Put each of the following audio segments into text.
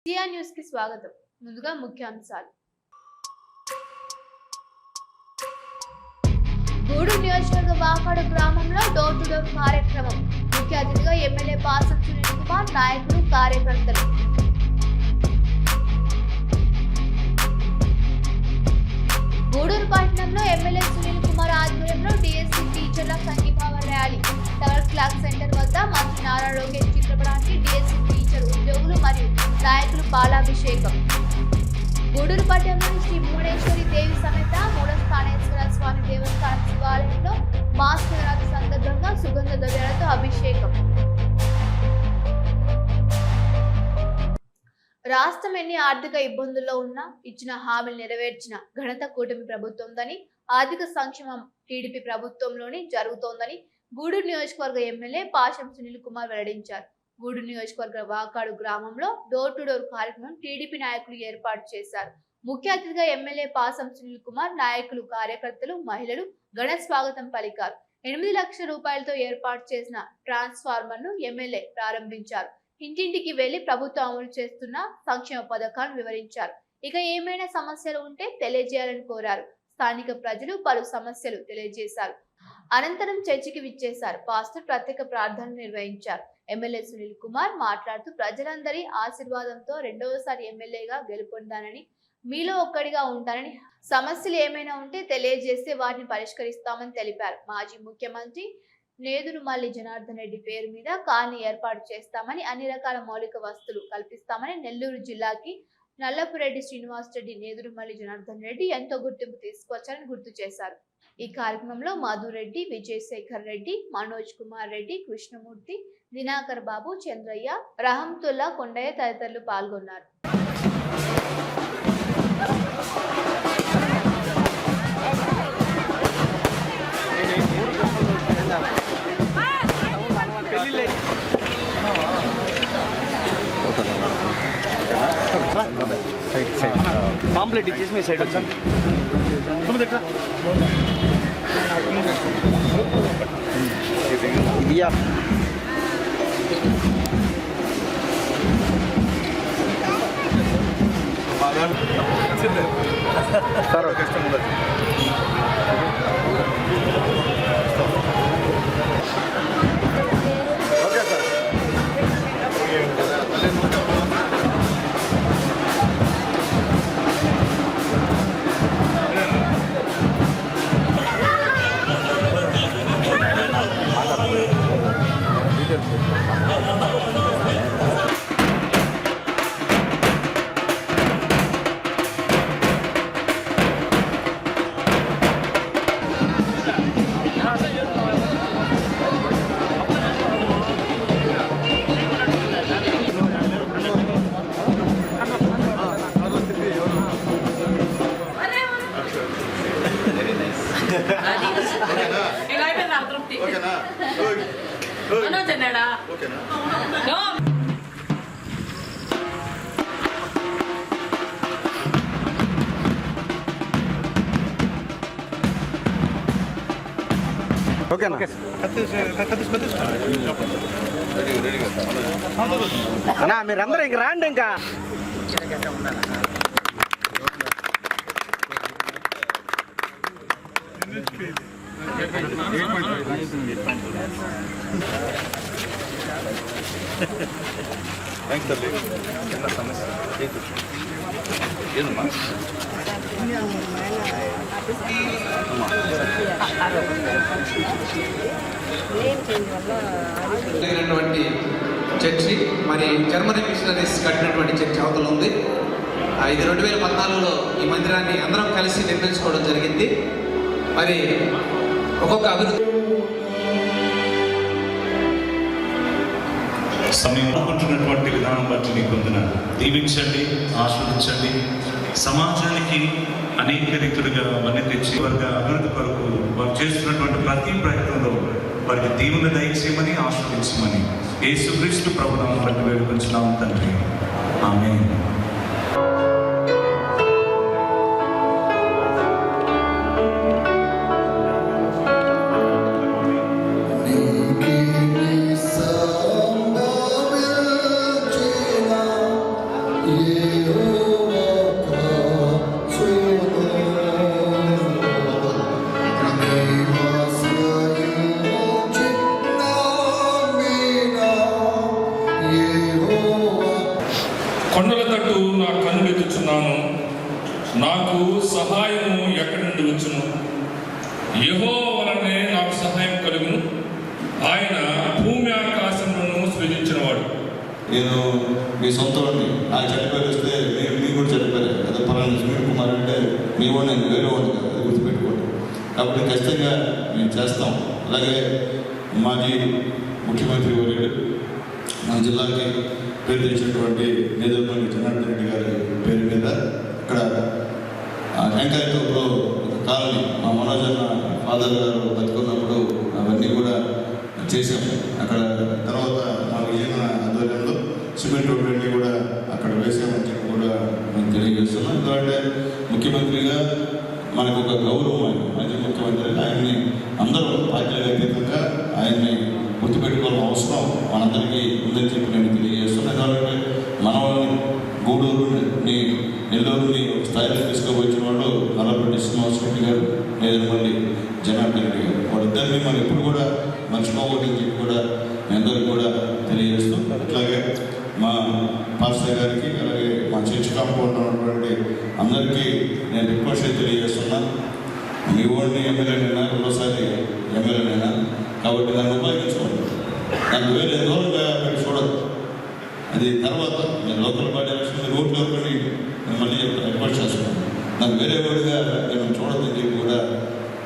సియా news కి స్వాగతం. ముందుగా ముఖ్యాంశాలు. గూడూరు నియోజకవర్గ వాకాడు గ్రామంలో డోర్ టు డోర్ కార్యక్రమం. ముఖ్య అతిథిగా ఎమ్మెల్యే పాసం సునీల్ కుమార్, నాయకులు, కార్యకర్తలు. గూడూరు పట్టణంలో ఎమ్మెల్యే సునీల్ కుమార్ ఆధ్వర్యంలో డిఎస్సి టీచర్ల సంఘీభావ ర్యాలీ. టవర్ క్లాక్ సెంటర్ వద్ద మంత్రి నారా లోకేష్ చిత్రపటానికి డిఎస్సి టీచర్ ఉద్యోగులు మరియు నాయకులు పాలాభిషేకం. గూడూరు పట్టణంలోని శ్రీ భువనేశ్వరి దేవి సమేత మూలస్థానేశ్వర స్వామి దేవస్థానం శివాలయంలో మహాశివరాత్రి సందర్భంగా సుగంధ ద్రవ్యాలతో అభిషేకం. రాష్ట్రం ఎన్ని ఆర్థిక ఇబ్బందుల్లో ఉన్నా ఇచ్చిన హామీలు నెరవేర్చిన ఘనత కూటమి ప్రభుత్వందని, ఆర్థిక సంక్షేమం టీడీపీ ప్రభుత్వంలోని జరుగుతోందని గూడూరు నియోజకవర్గ ఎమ్మెల్యే పాశం సునీల్ కుమార్ వెల్లడించారు. గూడూరు నియోజకవర్గ వాకాడు గ్రామంలో డోర్ టు డోర్ కార్యక్రమం టీడీపీ నాయకులు ఏర్పాటు చేశారు. ముఖ్య అతిథిగా ఎమ్మెల్యే పాసం సునీల్ కుమార్, నాయకులు, కార్యకర్తలు, మహిళలు ఘన స్వాగతం పలికారు. 8 లక్షల రూపాయలతో ఏర్పాటు చేసిన ట్రాన్స్ఫార్మర్ ను ఎమ్మెల్యే ప్రారంభించారు. ఇంటింటికి వెళ్లి ప్రభుత్వం అమలు చేస్తున్న సంక్షేమ పథకాలను వివరించారు. ఇక ఏమైనా సమస్యలు ఉంటే తెలియజేయాలని కోరారు. స్థానిక ప్రజలు పలు సమస్యలు తెలియజేశారు. అనంతరం చర్చికి విచ్చేశారు. పాస్టర్ ప్రత్యేక ప్రార్థనలు నిర్వహించారు. ఎమ్మెల్యే సునీల్ కుమార్ మాట్లాడుతూ ప్రజలందరి ఆశీర్వాదంతో రెండవసారి ఎమ్మెల్యేగా గెలుపొందానని, మీలో ఒక్కడిగా ఉంటానని, సమస్యలు ఏమైనా ఉంటే తెలియజేస్తే వాటిని పరిష్కరిస్తామని తెలిపారు. మాజీ ముఖ్యమంత్రి నేదురుమల్లి జనార్దన్ రెడ్డి పేరు మీద కాలనీ ఏర్పాటు చేస్తామని, అన్ని రకాల మౌలిక వసతులు కల్పిస్తామని, నెల్లూరు జిల్లాకి నల్లపురెడ్డి శ్రీనివాస్ రెడ్డి, నేదురుమల్లి జనార్దన్ రెడ్డి ఎంతో గుర్తింపు తీసుకొచ్చారని గుర్తు చేశారు. ఈ కార్యక్రమంలో మధురెడ్డి, విజయశేఖర్ రెడ్డి, మనోజ్ కుమార్ రెడ్డి, కృష్ణమూర్తి, దినాకర్ బాబు, చంద్రయ్య, రహంతుల్లా, కొండయ్య తదితరులు పాల్గొన్నారు. పాంప్లెట్ ఇచ్చేసి మీ సైడ్ వచ్చాను. ఇదియా సార్ ఒక ఇష్టం ఉండదు. Okay sir. ఓకేనా అన్నా, మీరందరూ ఇంక రాండి. ఇంకా చర్చి మరి జర్మనీ మిషనరీస్ కట్టినటువంటి చర్చి అవతల ఉంది. ఇది 2014లో ఈ మందిరాన్ని అందరం కలిసి నిర్మించుకోవడం జరిగింది. మరి ఒక్కొక్క అభివృద్ధి సమయం అనుకుంటున్నటువంటి విధానం బట్టి నీకు వందనాలు. దీవించండి, ఆస్వాదించండి. సమాజానికి అనేక రీతులుగా వన్నీ తెచ్చి వర్గ అభివృద్ధి కొరకు వారు చేస్తున్నటువంటి ప్రతి ప్రయత్నంలో వారికి దీవుని దయచేయమని, ఆస్వాదించమని యేసుక్రీస్తు ప్రభునామమున బట్టి వేడుకొంచున్నాము తండ్రి. ఆమేన్. Yeah. కొండల తట్టు నా కన్నులెత్తుచున్నాను, నాకు సహాయము ఎక్కడి నుండి వచ్చును? యెహోవా వలనే నాకు సహాయం కలుగును. ఆయన భూమి ఆకాశములను సృజించినవాడు. నేను మీ సొంత వాడిని, నాకు చనిపోయి వస్తే మీరు కూడా చనిపోయారు అదే పలానా సునీల్ కుమార్ అంటే మీ వాడిని, నేను వేరే వాడిని కాదు, అది గుర్తుపెట్టుకోండి. కాబట్టి ఖచ్చితంగా మేము చేస్తాం. అలాగే మాజీ ముఖ్యమంత్రి వర్యుడు మన జిల్లాకి పేరు తెచ్చినటువంటి నేదురుమల్లి జనార్దన్ రెడ్డి గారి పేరు మీద అక్కడ వెంకాయ తోపులో ఒక కాలనీ మా మనోజన్న ఫాదర్ గారు బతుకున్నప్పుడు అవన్నీ కూడా చేశాము. అక్కడ తర్వాత మా విజయన ఆధ్వర్యంలో సిమెంట్ రోడ్లన్నీ కూడా అక్కడ వేసామని చెప్పి కూడా నేను తెలియజేస్తున్నాను. ఎందుకంటే ముఖ్యమంత్రిగా మనకు ఒక గౌరవం, ఆయన మాజీ ముఖ్యమంత్రి, ఆయన్ని అందరూ పార్టీలకు అతీతంగా ఆయన్ని గుర్తుపెట్టుకోవాల్సిన అవసరం మనందరికీ ఉందని చెప్పి నేను తెలియజేస్తున్నాను. ఎందుకంటే మన గూడూరుని, నెల్లూరుని ఒక స్థాయిలో తీసుకువచ్చిన వాళ్ళు నల్లపరెడ్డి శ్రీనివాసరెడ్డి గారు, నేదురుమల్లి జనార్దన్ రెడ్డి గారు. వాళ్ళిద్దరినీ మనం ఎప్పుడు కూడా మర్చిపోకూడదని చెప్పి కూడా మీ అందరికీ కూడా తెలియజేస్తాం. అట్లాగే మా పాస్టర్ గారికి, అలాగే మా చర్చ్ కాంపౌండ్ ఉన్నటువంటి అందరికీ నేను రిక్వెస్ట్ తెలియజేస్తున్నాను. మీ ఓడిని ఎమ్మెల్యేనైనా, రెండోసారి ఎమ్మెల్యేనైనా, కాబట్టి దాన్ని ఉపయోగించుకోండి. నాకు వేరే దూరంగా మీరు చూడద్దు. అది తర్వాత నేను లోకల్ బాడీ ఎలక్షన్ రోడ్లు ఎవరిని నేను మళ్ళీ రిక్వెస్ట్ చేస్తున్నాను. నాకు వేరే వాడిగా నేను చూడొద్దని చెప్పి కూడా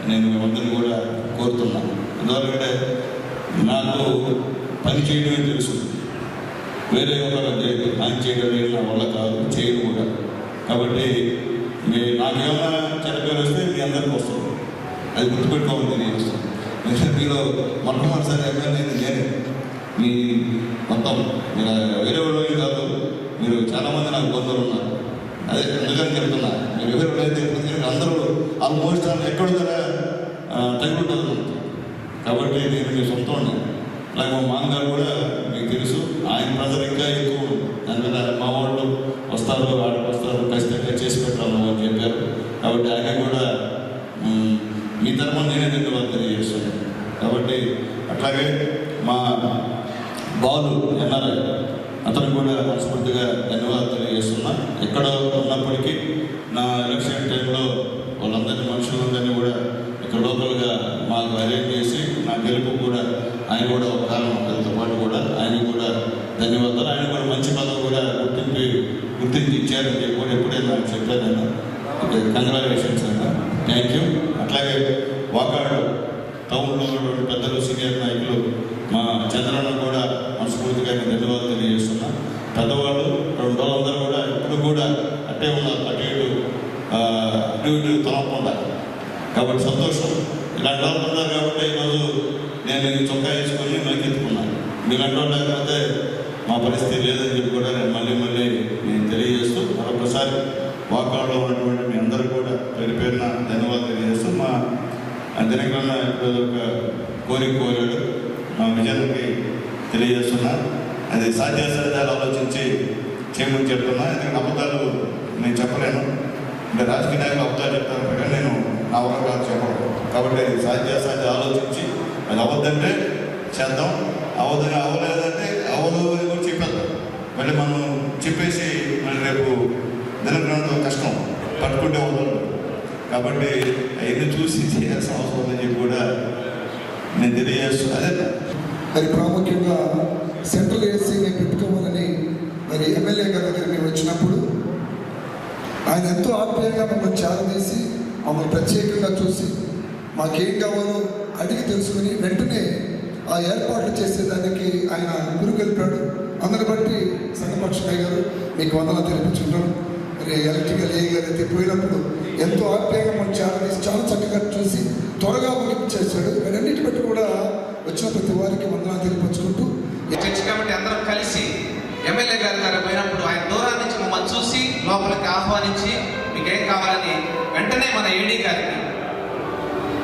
నేను మేమందరినీ కూడా కోరుతున్నాను. ఎందుకంటే నాకు పని చేయడమే తెలుసు, వేరే ఒక ఆయన చేయడం నా వల్ల కాదు, చేయడం కూడా. కాబట్టి నాకేమైనా చనిపోయి వస్తే మీ అందరికీ వస్తుంది, అది గుర్తుపెట్టుకోవాలని తెలియజేస్తాను. మీరు మొట్టమొదటిసారి ఎమ్మెల్యే నేనే, మీ మొత్తం మీరు వేరే వాళ్ళు కాదు, మీరు చాలామంది నాకు బంధువులు ఉన్నారు. అదే ఎందుకని చెప్తున్నా, మీరు వేరే వాళ్ళు అయితే అందరూ ఆల్మోస్ట్ ఎక్కడ తగ్గుతుంది. కాబట్టి నేను మీ సొంతం. అలాగే మా మామగారు కూడా మీకు తెలుసు, ఆయన ప్రజలు ఇంకా ఎక్కువ దానివల్ల మా వాళ్ళు వస్తారు, ఆడికి వస్తారు, ఖచ్చితంగా చేసి పెట్టాలి అని చెప్పారు. కాబట్టి ఆయన కూడా మీ తరఫున నేనే ధన్యవాదాలు తెలియజేస్తున్నాను. కాబట్టి అట్లాగే మా బాలు ఎన్ఆర్ఐ, అతను కూడా మనస్ఫూర్తిగా ధన్యవాదాలు తెలియజేస్తున్నా. ఎక్కడ ఉన్నప్పటికీ నా ఎలక్షన్ టైంలో వాళ్ళందరినీ మనుషులందరినీ కూడా ఇక్కడ లోకల్గా మాకు అరేంజ్ చేసి నా గెలుపు కూడా ఆయన కూడా ఒక కారణం, అందరితో పాటు కూడా ఆయన కూడా ధన్యవాదాలు. ఆయన కూడా మంచి పదవి కూడా గుర్తించి ఇచ్చారని చెప్పి కూడా ఎప్పుడే నాకు చెప్పాను. నేను కంగ్రాచులేషన్స్ అన్న, థ్యాంక్ యూ. అట్లాగే వాకాడు టౌన్లో ఉన్నటువంటి పెద్దలు, సీనియర్ నాయకులు మా చంద్రన్న కూడా మనస్ఫూర్తిగా ధన్యవాదాలు తెలియజేస్తున్నా. పెద్దవాళ్ళు 2 రోజులందరూ కూడా ఇప్పుడు కూడా అట్టే ఉన్నారు, అటు ఇటు తొలగకుండా. కాబట్టి సంతోషం, ఇలాంటి వాళ్ళు ఉన్నారు. కాబట్టి ఈరోజు నేను చొక్కా వేసుకొని మైకెత్తుకున్నాను. మీలాంటి వాళ్ళు లేకపోతే మా పరిస్థితి లేదని చెప్పి కూడా నేను మళ్ళీ నేను తెలియజేస్తూ మరొకసారి వాకాల్లో ఉన్నటువంటి మీ అందరూ కూడా పేరున ధన్యవాదాలు తెలియజేస్తూ, మా దినకరణ ఇప్పుడు ఒక కోరాడు మా విజయానికి తెలియజేస్తున్నా. అది సాధ్యాసాధ్యాలు ఆలోచించి చేయమని చెప్తున్నా. ఎందుకంటే అబద్ధాలు నేను చెప్పలేను, అంటే రాజకీయ నాయకులు అబద్ధాలు చెప్తాను కానీ నేను నా వల్ల కాదు చెప్పను. కాబట్టి సాధ్యాసాధ్య ఆలోచించి అది అవద్దంటే చేద్దాం, అవ్వలేదంటే అవ్వదు అని కూడా చెప్పేద్దాం. మళ్ళీ మనం చెప్పేసి మళ్ళీ రేపు దినకరణతో కష్టం, పట్టుకుంటే వదలదు. కాబట్టి అవన్నీ చూసి చేయాల్సిన అవసరం ఉందని చెప్పి కూడా నేను తెలియజేస్తాను. అదే మరి ప్రాముఖ్యంగా సెంట్రల్ ఏసీని పెట్టుకోవాలని మరి ఎమ్మెల్యే గారి దగ్గర మేము వచ్చినప్పుడు ఆయన ఎంతో ఆప్యాయంగా మమ్మల్ని చేరదీసి మమ్మల్ని ప్రత్యేకంగా చూసి మాకేం కావాలో అడిగి తెలుసుకుని వెంటనే ఆ ఏర్పాట్లు చేసేదానికి ఆయన గురుగెలిపాడు. అందుని బట్టి సంఘపక్షమయ్య గారు మీకు వందలు తెలిపించుంటారు. మరి ఎలక్ట్రికల్ ఏ గారు అయితే పోయినప్పుడు ఎంతో ఆప్యాయంగా మనం చేరదీసి చాలా చక్కగా చూసి త్వరగా ముగింపు చేశాడు. వీటన్నిటి బట్టి కూడా వచ్చిన ప్రతి వారికి వందనాలు తెలిపించుకుంటూ చర్చ్ కమిటీ అందరం కలిసి ఎమ్మెల్యే గారి దగ్గర పోయినప్పుడు ఆయన దూరం నుంచి మమ్మల్ని చూసి లోపలికి ఆహ్వానించి మీకేం కావాలని వెంటనే మన ఏడీ గారికి,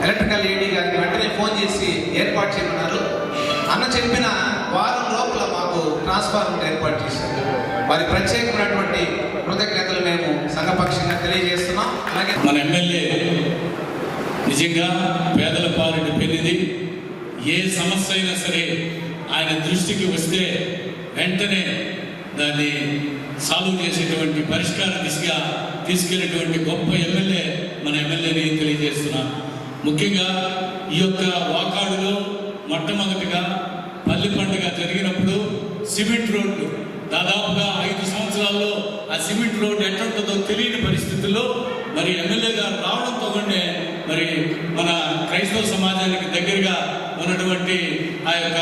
ఎలక్ట్రికల్ ఏడీ గారికి వెంటనే ఫోన్ చేసి ఏర్పాటు చేయమన్నారు. అన్న చెప్పిన వారం లోపల మాకు ట్రాన్స్ఫార్మర్ ఏర్పాటు చేశారు. వారి ప్రత్యేకమైనటువంటి కృతజ్ఞతలు మేము సంఘపక్షంగా తెలియజేస్తున్నాం. అలాగే మన ఎమ్మెల్యే నిజంగా పేదల పాలిట పెళ్లిది. ఏ సమస్య అయినా సరే ఆయన దృష్టికి వస్తే వెంటనే దాన్ని సాల్వ్ చేసేటువంటి పరిష్కార దిశగా తీసుకెళ్లేటువంటి గొప్ప ఎమ్మెల్యే మన ఎమ్మెల్యేని తెలియజేస్తున్నాను. ముఖ్యంగా ఈ యొక్క వాకాడులో మొట్టమొదటిగా పల్లి పండుగ జరిగినప్పుడు సిమెంట్ రోడ్డు దాదాపుగా 5 సంవత్సరాల్లో ఆ సిమెంట్ రోడ్డు ఎట్లుంటుందో తెలియని పరిస్థితుల్లో మరి ఎమ్మెల్యే గారు రావడంతో మరి మన క్రైస్తవ సమాజానికి దగ్గరగా ఉన్నటువంటి ఆ యొక్క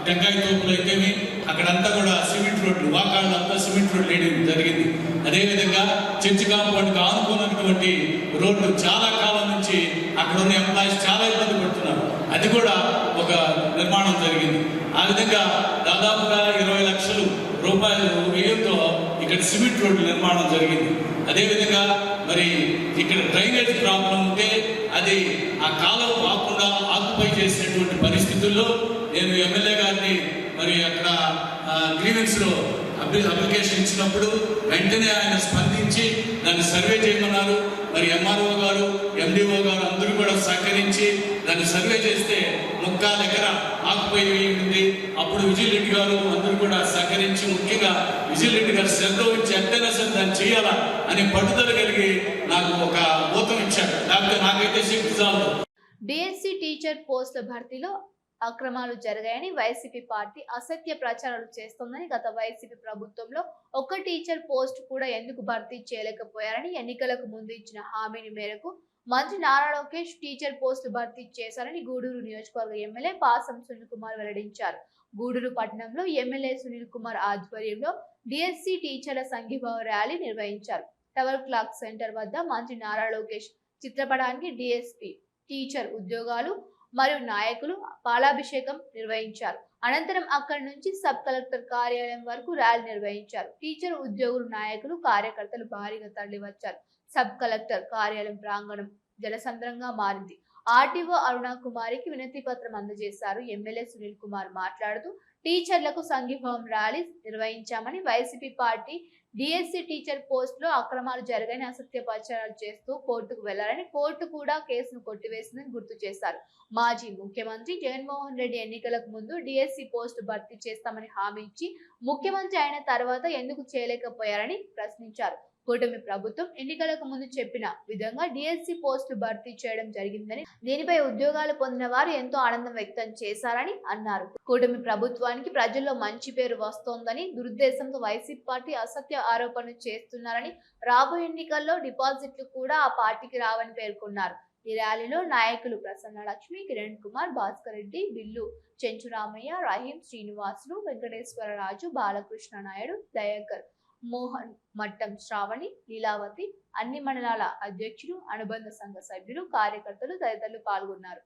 టెంకాయ తోపులు అయితేమి అక్కడంతా కూడా సిమెంట్ రోడ్లు వాకాళ్ళంతా సిమెంట్ రోడ్లు వేయడం జరిగింది. అదేవిధంగా చర్చి కాంపౌండ్కి ఆనుకున్నటువంటి రోడ్లు చాలా కాలం నుంచి అక్కడ ఉన్న ఎంప్లాయీస్ చాలా ఇబ్బంది పడుతున్నారు. అది కూడా ఒక నిర్మాణం జరిగింది. ఆ విధంగా దాదాపుగా 20 లక్షల రూపాయలు వ్యయంతో ఇక్కడ సిమెంట్ రోడ్డు నిర్మాణం జరిగింది. అదేవిధంగా మరి ఇక్కడ డ్రైనేజ్ ప్రాబ్లం ఉంటే అది ఆ కాలం కాకుండా ఆక్యుపై చేసినటువంటి పరిస్థితుల్లో నేను ఎమ్మెల్యే గారిని మరి అక్కడ గ్రీవెన్స్లో అప్లికేషన్ ఇచ్చినప్పుడు వెంటనే ఆయన స్పందించి దాన్ని సర్వే చేయమన్నారు. మరి ఎంఆర్ఓ గారు ఎండిఓ గారు అందరూ కూడా సహకరించి దాన్ని సర్వే చేస్తే 1/4 ఎకరా ఆకుపై ఉంది. అప్పుడు విజయ్ రెడ్డి గారు అందరూ కూడా సహకరించి ముఖ్యంగా విజయ్ రెడ్డి గారు శ్రద్ధ వచ్చి ఎంతైనా సరే దాన్ని చేయాలా అని పట్టుదల కలిగి నాకు ఒక ఊతం ఇచ్చాడు. లేకపోతే నాకైతే సిగ్గుజాలు. డిఎస్సి టీచర్ పోస్టుల భర్తీలో అక్రమాలు జరిగాయని వైసీపీ పార్టీ అసత్య ప్రచారాలు చేస్తోందని, గత వైసీపీ ప్రభుత్వంలో ఒక్క టీచర్ పోస్ట్ కూడా ఎందుకు భర్తీ చేయలేకపోయారని, ఎన్నికలకు ముందు ఇచ్చిన హామీని మేరకు మంత్రి నారా లోకేష్ టీచర్ పోస్టులు భర్తీ చేశారని గూడూరు నియోజకవర్గ ఎమ్మెల్యే పాసం సునీల్ కుమార్ వెల్లడించారు. గూడూరు పట్టణంలో ఎమ్మెల్యే సునీల్ కుమార్ ఆధ్వర్యంలో డిఎస్సి టీచర్ల సంఘీభావ ర్యాలీ నిర్వహించారు. టవర్ క్లాక్ సెంటర్ వద్ద మంత్రి నారా లోకేష్ చిత్రపటానికి డిఎస్పి టీచర్ ఉద్యోగాలు మరియు నాయకులు పాలాభిషేకం నిర్వహించారు. అనంతరం అక్కడి నుంచి సబ్ కలెక్టర్ కార్యాలయం వరకు ర్యాలీ నిర్వహించారు. టీచర్ ఉద్యోగులు, నాయకులు, కార్యకర్తలు భారీగా తరలి వచ్చారు. సబ్ కలెక్టర్ కార్యాలయం ప్రాంగణం జనసంద్రంగా మారింది. ఆర్టీఓ అరుణ కుమారికి వినతి పత్రం అందజేశారు. ఎమ్మెల్యే సునీల్ కుమార్ మాట్లాడుతూ టీచర్లకు సంఘీభావం ర్యాలీ నిర్వహించామని, YCP party DSC teacher post లో అక్రమాలు జరిగాయని అసత్య ప్రచారాలు చేస్తూ కోర్టుకు వెళ్లారని, కోర్టు కూడా కేసును కొట్టివేసిందని గుర్తు చేశారు. మాజీ ముఖ్యమంత్రి జగన్మోహన్ రెడ్డి ఎన్నికలకు ముందు డిఎస్సి పోస్టు భర్తీ చేస్తామని హామీ ఇచ్చి ముఖ్యమంత్రి అయిన తర్వాత ఎందుకు చేయలేకపోయారని ప్రశ్నించారు. కూటమి ప్రభుత్వం ఎన్నికలకు ముందు చెప్పిన విధంగా డిఎస్సి పోస్టులు భర్తీ చేయడం జరిగిందని, దీనిపై ఉద్యోగాలు పొందిన వారు ఎంతో ఆనందం వ్యక్తం చేశారని అన్నారు. కూటమి ప్రభుత్వానికి ప్రజల్లో మంచి పేరు వస్తోందని, దురుద్దేశంతో వైసీపీ పార్టీ అసత్య ఆరోపణలు చేస్తున్నారని, రాబోయే ఎన్నికల్లో డిపాజిట్లు కూడా ఆ పార్టీకి రావని పేర్కొన్నారు. ఈ ర్యాలీలో నాయకులు ప్రసన్న లక్ష్మి, కిరణ్ కుమార్, భాస్కర్ రెడ్డి, బిల్లు చెంచురామయ్య, రహీం, శ్రీనివాసులు, వెంకటేశ్వరరాజు, బాలకృష్ణ నాయుడు, దయాకర్, మోహన్, మట్టం శ్రావణి, లీలావతి, అన్ని మండలాల అధ్యక్షులు, అనుబంధ సంఘ సభ్యులు, కార్యకర్తలు తదితరులు పాల్గొన్నారు.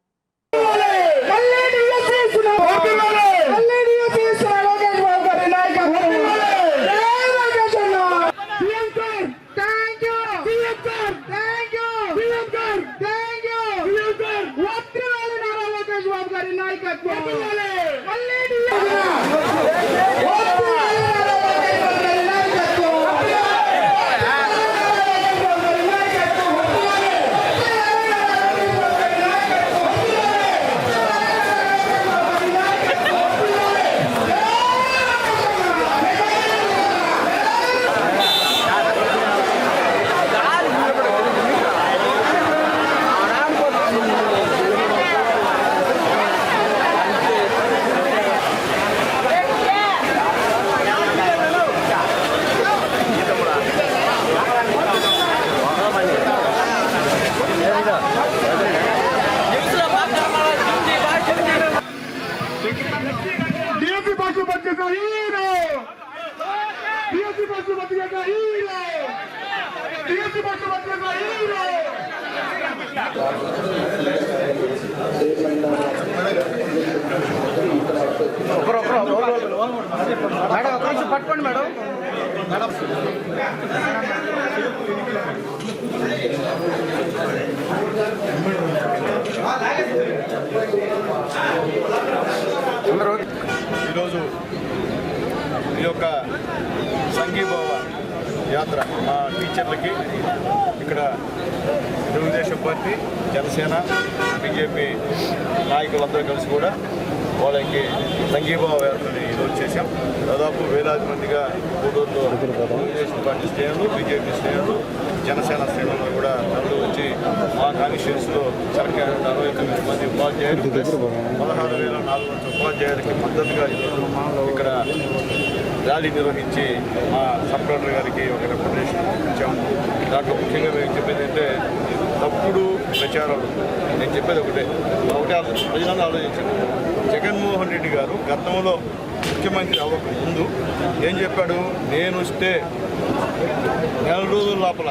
మేడం ఒక నిమిషం పట్టుకోండి మేడం. ఈరోజు ఈ యొక్క సంఘీభావ యాత్ర మా టీచర్లకి ఇక్కడ తెలుగుదేశం పార్టీ, జనసేన, బీజేపీ నాయకులందరూ కలిసి కూడా వాళ్ళకి సంఘీభావ యాత్రని ఈరోజు చేశాం. దాదాపు వేలాది మందిగా గూడూరులో తెలుగుదేశం పార్టీ శ్రేణులు, బీజేపీ శ్రేణులు, జనసేన శ్రేణులు కూడా తరలి వచ్చి మా కాన్స్టిట్యూన్సీలో సర్కార్ 69 మంది ఉపాధ్యాయులు 16,400 ఉపాధ్యాయులకి మద్దతుగా ఇక్కడ ర్యాలీ నిర్వహించి మా సబ్ కలెక్టర్ గారికి ఒక రిప్రజెంటేషన్ ఇచ్చాము. దాంట్లో ముఖ్యంగా మేము చెప్పేది అంటే తప్పుడు ప్రచారాలు. నేను చెప్పేది ఒకటే ప్రజలను ఆలోచించాను. జగన్మోహన్ రెడ్డి గారు గతంలో ముఖ్యమంత్రి అవ్వక ముందు ఏం చెప్పాడు? నేను వస్తే 4 రోజుల లోపల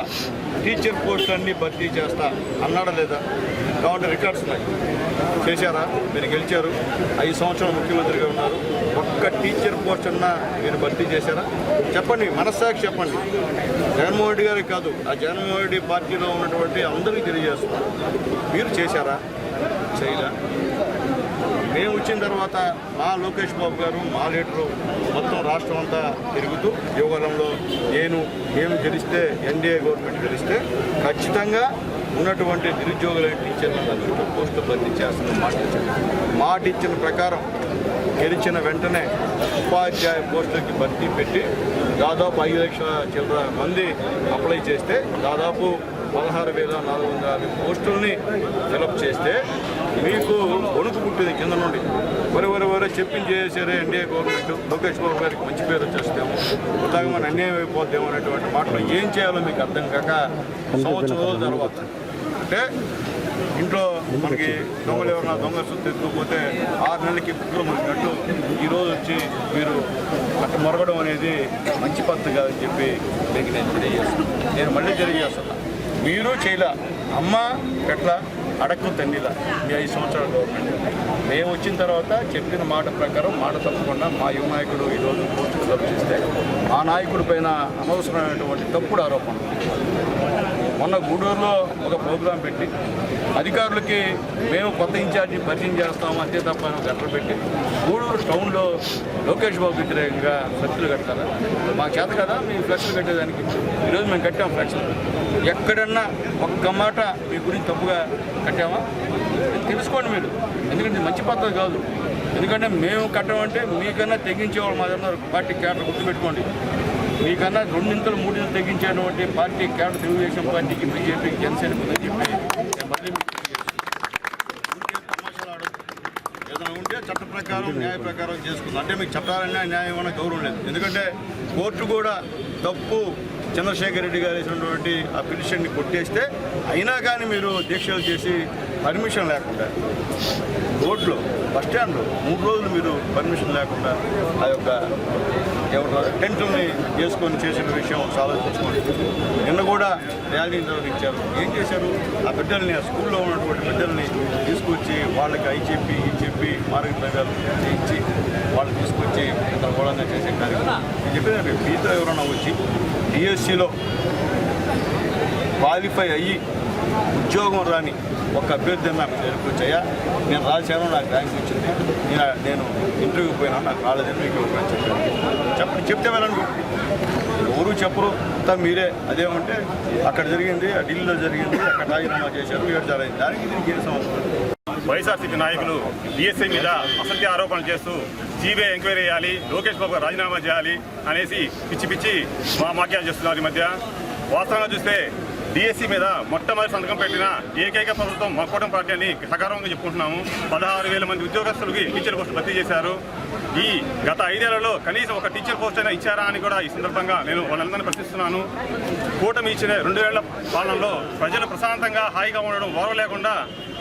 టీచర్ పోస్టులన్నీ భర్తీ చేస్తా అన్నాడా లేదా? కాబట్టి రికార్డ్స్ ఉన్నాయి. చేశారా? మీరు గెలిచారు, 5 సంవత్సరాలు ముఖ్యమంత్రిగా ఉన్నారు. ఒక్క టీచర్ పోస్ట్ అన్నా మీరు భర్తీ చేశారా? చెప్పండి, మనస్సాక్షి చెప్పండి. జగన్మోహన్ రెడ్డి గారికి కాదు, ఆ జగన్మోహన్ రెడ్డి పార్టీలో ఉన్నటువంటి అందరికీ తెలియజేస్తున్నారు. మీరు చేశారా? చేయలే. మేము వచ్చిన తర్వాత మా లోకేష్ బాబు గారు, మా లీడరు మొత్తం రాష్ట్రం అంతా తిరుగుతూ యువకాలంలో మేము గెలిస్తే, ఎన్డీఏ గవర్నమెంట్ గెలిస్తే ఖచ్చితంగా ఉన్నటువంటి నిరుద్యోగులైన టీచర్లను పోస్టులు భర్తీ చేస్తున్న మాట ఇచ్చిన ప్రకారం గెలిచిన వెంటనే ఉపాధ్యాయ పోస్టులకి భర్తీ పెట్టి దాదాపు 5 లక్షల చిల్లర మంది అప్లై చేస్తే దాదాపు 16,450 పోస్టుల్ని ఫిలప్ చేస్తే మీకు వణుకు పుట్టింది కింద నుండి. వరే చెప్పించేసారే ఎన్డీఏ గవర్నమెంట్, లోకేష్ బాబు గారికి మంచి పేరు వచ్చేస్తాము, అలాగే మన అన్యాయం అయిపోద్దాము అనేటువంటి మాటలు ఏం చేయాలో మీకు అర్థం కాక సంవత్సరం రోజుల తర్వాత అంటే ఇంట్లో మనకి దొంగలు ఎవరన్నా దొంగ సొత్తు ఎత్తుకోపోతే 6 నెలలకి బుక్కులు మనకినట్టు ఈరోజు వచ్చి మీరు అట్ట మొరగడం అనేది మంచి పద్ధతి కాదని చెప్పి మీకు నేను తెలియజేస్తాను. నేను మళ్ళీ తెలియజేస్తున్నా, మీరు చేయలే, అమ్మ ఎట్లా అడక్కు తండ్రిలా మీ 5 సంవత్సరాల గవర్నమెంట్. మేము వచ్చిన తర్వాత చెప్పిన మాట ప్రకారం మాట తప్పకుండా మా యువ నాయకుడు ఈరోజు పోస్టులు ఫిలప్ చేస్తే ఆ నాయకుడి పైన అనవసరమైనటువంటి తప్పుడు ఆరోపణలు. మొన్న గూడూరులో ఒక ప్రోగ్రాం పెట్టి అధికారులకి మేము కొత్త ఇన్ఛార్జి పరిచయం చేస్తాము అంతే తప్ప గట్టర్ పెట్టి గూడూరు టౌన్లో లోకేష్ బాబు వ్యతిరేకంగా ఫ్లెక్స్లు కడతారా? మా చేత కదా మేము ఫ్లెక్స్లు కట్టేదానికి. ఈరోజు మేము కట్టాం ఫ్లెక్స్లు. ఎక్కడన్నా ఒక్క మాట మీ గురించి తప్పుగా కట్టామా తెలుసుకోండి మీరు. ఎందుకంటే మంచి పద్ధతి కాదు. ఎందుకంటే మేము కట్టమంటే మీకన్నా తెగించేవాళ్ళు మా దగ్గర పార్టీ క్యాడర్ గుర్తుపెట్టుకోండి. మీకన్నా 2 ఇంతలు 3 ఇంతలు తెగించేటువంటి పార్టీ క్యాడర్ తెలుగుదేశం పార్టీకి, బీజేపీకి, జనసేనకు ఉందని చెప్పి నేను మళ్ళీ ఏదైనా ఉంటే చట్ట ప్రకారం న్యాయ ప్రకారం చేసుకుందాం. అంటే మీకు చట్టాలన్నా న్యాయం అన్న గౌరవం లేదు. ఎందుకంటే కోర్టు కూడా తప్పు చంద్రశేఖర్ రెడ్డి గారు వేసినటువంటి ఆ పిటిషన్ని కొట్టేస్తే అయినా కానీ మీరు దీక్షలు చేసి పర్మిషన్ లేకుండా రోడ్లో బస్ స్టాండ్లో 3 రోజులు మీరు పర్మిషన్ లేకుండా ఆ యొక్క ఎవరు టెంట్ని చేసుకొని చేసిన విషయం ఆలోచించుకోండి. నిన్న కూడా ర్యాలీ నిర్వహించారు. ఏం చేశారు? ఆ బిడ్డల్ని, ఆ స్కూల్లో ఉన్నటువంటి బిడ్డల్ని తీసుకొచ్చి వాళ్ళకి అవి చెప్పి ఈ చెప్పి మార్గద్రవ్యాలు చేయించి వాళ్ళు తీసుకొచ్చి గందరగోళంగా చేసే కార్యక్రమం. నేను చెప్పేదంటే మీతో ఎవరైనా వచ్చి డిఎస్సిలో క్వాలిఫై అయ్యి ఉద్యోగం రాని ఒక అభ్యర్థి నాకు వచ్చాయా, నేను రాశాను, నాకు ర్యాంక్ వచ్చింది, నేను ఇంటర్వ్యూకి పోయినా నాకు రాలేదని మీకు చెప్పండి. చెప్తే వెళ్ళండి. ఎవరు చెప్పరు, అంతా మీరే. అదేమంటే అక్కడ జరిగింది, ఢిల్లీలో జరిగింది, అక్కడ రాజీనామా చేశారు, 7 జరిగింది. దానికి దీనికి ఏం సంవత్సరం? వైఎస్ఆర్సీపీ నాయకులు డిఎస్ఐ మీద అసత్య ఆరోపణలు చేస్తూ సిబిఐ ఎంక్వైరీ చేయాలి, లోకేష్ బాబు రాజీనామా చేయాలి అనేసి పిచ్చి వాక్యాలు చేస్తున్నారు. ఈ మధ్య వాస్తవంగా చూస్తే డిఎస్సీ మీద మొట్టమొదటి సంతకం పెట్టిన ఏకైక ప్రభుత్వం మా కూటమి పార్టీ అని సకారంగా చెప్పుకుంటున్నాము. 16,000 మంది ఉద్యోగస్తులకి టీచర్ పోస్టులు భర్తీ చేశారు. ఈ గత 5 ఏళ్లలో కనీసం ఒక టీచర్ పోస్ట్ అయినా ఇచ్చారా అని కూడా ఈ సందర్భంగా నేను వాళ్ళందరినీ ప్రశ్నిస్తున్నాను. కూటమి ఇచ్చిన 2 ఏళ్ల పాలనలో ప్రజలు ప్రశాంతంగా హాయిగా ఉండడం ఓరవ లేకుండా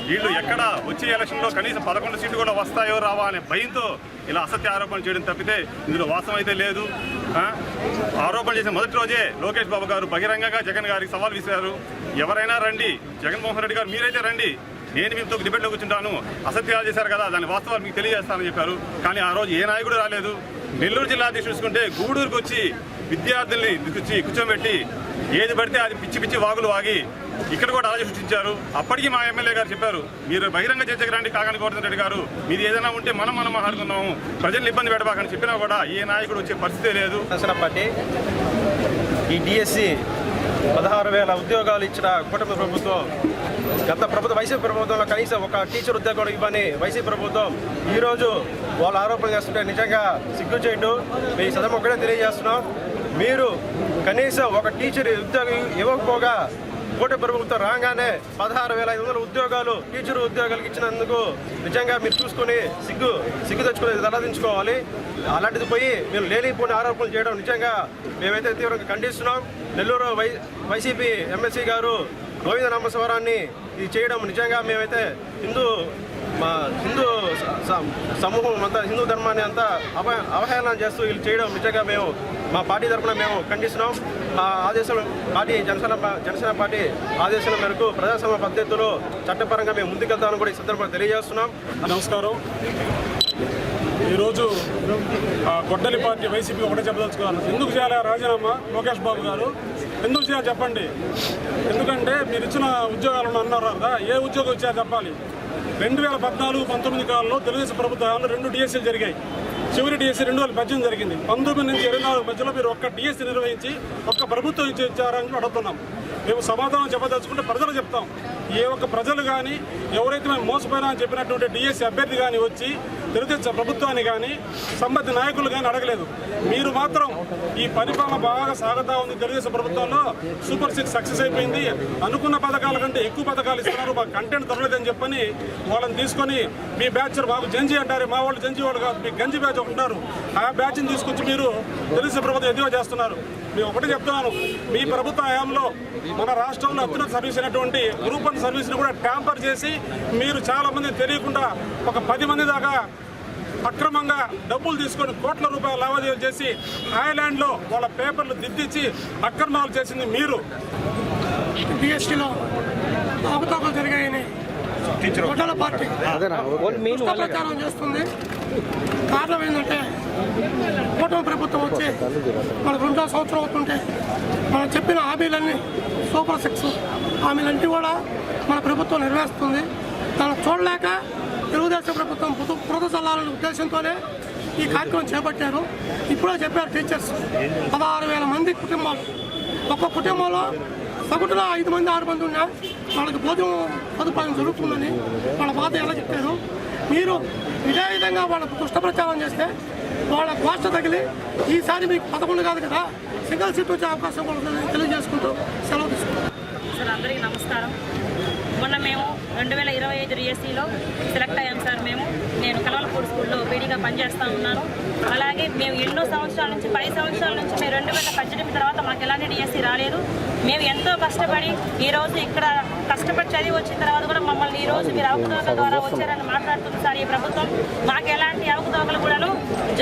వీళ్ళు ఎక్కడ వచ్చే ఎలక్షన్లో కనీసం 11 సీట్లు కూడా వస్తాయో రావా అనే భయంతో ఇలా అసత్య ఆరోపణలు చేయడం తప్పితే ఇందులో వాస్తవం అయితే లేదు. ఆరోపణలు చేసిన మొదటి రోజే లోకేష్ బాబు గారు బహిరంగంగా జగన్ గారికి సవాల్ విసిరారు. ఎవరైనా రండి, జగన్మోహన్ రెడ్డి గారు మీరైతే రండి, నేను మీతో డిబేట్లో కూర్చుంటాను, అసత్యాలు చేశారు కదా దాని వాస్తవాలు మీకు తెలియజేస్తానని చెప్పారు. కానీ ఆ రోజు ఏ నాయకుడు రాలేదు. నెల్లూరు జిల్లా చూసుకుంటే గూడూరుకు వచ్చి విద్యార్థుల్ని కూర్చోబెట్టి ఏది పడితే అది పిచ్చి వాగులు వాగి ఇక్కడ కూడా అలాగే సృష్టించారు. అప్పటికి మా ఎమ్మెల్యే గారు చెప్పారు, మీరు బహిరంగ చర్చకు రండి కాకాని గోవర్ధన్ రెడ్డి గారు, మీరు ఏదైనా ఉంటే మనం మాట్లాడుకుందాము, ప్రజల్ని ఇబ్బంది పెట్టబాకని చెప్పినా కూడా ఏ నాయకుడు వచ్చే పరిస్థితే లేదు. పార్టీ ఈ డిఎస్సి 16,000 ఉద్యోగాలు ఇచ్చిన కూటమి ప్రభుత్వం వైసీపీ ప్రభుత్వంలో కనీసం ఒక టీచర్ ఉద్యోగం ఇవ్వని వైసీపీ ప్రభుత్వం ఈరోజు వాళ్ళు ఆరోపణలు చేస్తుంటే నిజంగా సిగ్గు చేయడం మీ సదం ఒకటే తెలియజేస్తున్నాం. మీరు కనీసం ఒక టీచర్ ఉద్యోగం ఇవ్వకపోగా కూటమి ప్రభుత్వం రాగానే 16,500 ఉద్యోగాలు టీచర్ ఉద్యోగాలకు ఇచ్చినందుకు నిజంగా మీరు చూసుకొని సిగ్గు తెచ్చుకుని తలదించుకోవాలి. అలాంటిది పోయి మీరు లేనిపోయిన ఆరోపణలు చేయడం నిజంగా మేమైతే తీవ్రంగా ఖండిస్తున్నాం. నెల్లూరు వైసీపీ ఎమ్మెల్సీ గారు గోవింద నామస్వరాన్ని ఇది చేయడం నిజంగా మేమైతే హిందూ సమూహం అంతా హిందూ ధర్మాన్ని అంతా అవహేళన చేస్తూ వీళ్ళు చేయడం నిజంగా మేము మా పార్టీ తరఫున మేము ఖండిస్తున్నాం. మా ఆదేశాలు జనసేన పార్టీ ఆదేశాల మేరకు ప్రజాస్వామ్య పద్ధతిలో చట్టపరంగా మేము ముందుకెళ్తామని కూడా ఈ సందర్భంగా తెలియజేస్తున్నాం. నమస్కారం. ఈరోజు గొడ్డలి పార్టీ వైసీపీ ఒకటే చెప్పదలుచుకున్నాను. ఎందుకు చేయాలి రాజీనామా లోకేష్ బాబు గారు? ఎందుకు చేయాలి చెప్పండి. ఎందుకంటే మీరు ఇచ్చిన ఉద్యోగాలను అన్నారు కదా, ఏ ఉద్యోగం ఇచ్చారో చెప్పాలి. 2014-19 కాలంలో తెలుగుదేశం ప్రభుత్వాలు 2 డిఎస్సీలు జరిగాయి. చివరి డిఎస్సీ 2018 జరిగింది. 19 నుంచి 24 మధ్యలో మీరు ఒక్క డిఎస్సీ నిర్వహించి ఒక్క ప్రభుత్వం ఇచ్చారని అడుగుతున్నాం. మేము సమాధానం చెప్పదలుచుకుంటే ప్రజలు చెప్తాం. ఏ ఒక్క ప్రజలు కానీ ఎవరైతే మేము మోసపోయినా అని చెప్పినటువంటి డిఎస్సీ అభ్యర్థి కానీ వచ్చి తెలుగుదేశం ప్రభుత్వాన్ని కానీ సంబంధిత నాయకులు కానీ అడగలేదు. మీరు మాత్రం ఈ పరిపాలన బాగా సాగుతూ ఉంది. తెలుగుదేశం ప్రభుత్వంలో సూపర్ 6 సక్సెస్ అయిపోయింది. అనుకున్న పథకాల కంటే ఎక్కువ పథకాలు ఇస్తున్నారు, మాకు కంటెంట్ దొరకలేదని చెప్పని వాళ్ళని తీసుకొని మీ బ్యాచ్ మాకు జంజీ అంటారు. మా వాళ్ళు జంజీ వాళ్ళు కాదు, మీకు గంజి బ్యాచ్ ఒకటి ఉంటారు. ఆ బ్యాచ్ని తీసుకొచ్చి మీరు తెలుగుదేశం ప్రభుత్వం ఎదుగు చేస్తున్నారు. మేము ఒకటే చెప్తున్నాను, మీ ప్రభుత్వ హయాంలో మన రాష్ట్రంలో అత్యున్నత సర్వీస్ అయినటువంటి గ్రూప్ 1 సర్వీస్ని కూడా ట్యాంపర్ చేసి మీరు చాలా మంది తెలియకుండా ఒక 10 మంది దాకా అక్రమంగా డబ్బులు తీసుకొని కోట్ల రూపాయల లావాదేవీలు చేసి థాయిలాండ్లో వాళ్ళ పేపర్లు దిద్దించి అక్రమాలు చేసింది మీరు. డిఎస్టీలో అవకతవకలు జరిగాయని గొడ్డల పార్టీ ప్రచారం చేస్తుంది. కారణం ఏంటంటే కూటమి ప్రభుత్వం వచ్చి మన 2వ సంవత్సరం అవుతుంటే మనం చెప్పిన హామీలన్నీ సూపర్ 6 హామీలన్నీ కూడా మన ప్రభుత్వం నెరవేరుస్తుంది. దాన్ని చూడలేక తెలుగుదేశం ప్రభుత్వం బురద చల్లాలనే ఉద్దేశంతోనే ఈ కార్యక్రమం చేపట్టారు. ఇప్పుడే చెప్పారు టీచర్స్ 16,000 మంది కుటుంబాలు, ఒక్క కుటుంబంలో సగటున 5 మంది 6 మంది ఉన్నా వాళ్ళకి భోజనం సదుపాయం జరుగుతుందని వాళ్ళ బాధ ఎలా చెప్పారు. మీరు ఇదే విధంగా వాళ్ళకు దుష్ట ప్రచారం చేస్తే వాళ్ళ కోష్ట తగిలి ఈసారి మీకు 11 కాదు కదా సింగిల్ సీట్ వచ్చే అవకాశం కూడా తెలియజేసుకుంటూ సెలవు తీసుకుంటాం. సార్ అందరికీ నమస్కారం. మొన్న మేము 2025 డిఎస్సీలో సెలెక్ట్ అయ్యాం సార్. నేను కలవలపూడి స్కూల్లో పీడీగా పనిచేస్తూ ఉన్నాను. అలాగే మేము ఎన్నో సంవత్సరాల నుంచి 10 సంవత్సరాల నుంచి మేము 2018 తర్వాత మాకు ఎలాంటి డిఎస్సీ రాలేదు. మేము ఎంతో కష్టపడి ఈరోజు ఇక్కడ కష్టపడి చదివి వచ్చిన తర్వాత కూడా మమ్మల్ని ఈరోజు మీరు అవకతవకల ద్వారా వచ్చారని మాట్లాడుతుంది సార్. ఈ ప్రభుత్వం మాకు ఎలాంటి అవకతవకలు కూడాను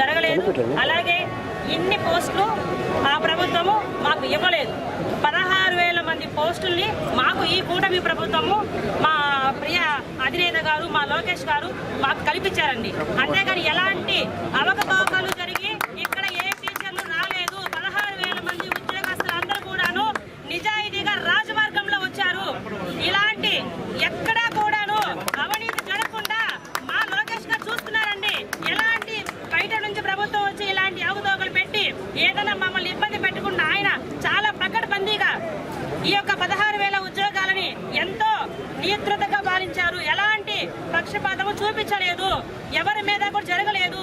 జరగలేదు. అలాగే ఇన్ని పోస్టులు ఆ ప్రభుత్వము మాకు ఇవ్వలేదు. 16,000 మంది పోస్టుల్ని మాకు ఈ కూటమి ప్రభుత్వము మా ప్రియ అధినేత గారు మా లోకేష్ గారు మాకు కల్పించారండి. అంతేగాని ఎలాంటి అవకతవకలు జరిగి ఇక్కడ ఏ టీచర్లు రాలేదు. 16,000 మంది ఉద్యోగస్తులు అందరూ కూడాను నిజాయితీగా రాజమార్గంలో వచ్చారు. ఇలాంటి ఎక్కడా కూడాను అవినీతి జరగకుండా మా లోకేష్ గారు చూస్తున్నారండి. ఎలాంటి బయట నుంచి ప్రభుత్వం వచ్చి ఇలాంటి అవకతవకలు పెట్టి ఏదైనా మమ్మల్ని ఇబ్బంది పెట్టకుండా ఆయన చాలా పకడ్బందీగా ఈ యొక్క 16,000 ఉద్యోగాలని ఎంతో నియంత్రితగా పాలించారు. ఎలాంటి పక్షపాతము చూపించలేదు, ఎవరి మీద కూడా జరగలేదు.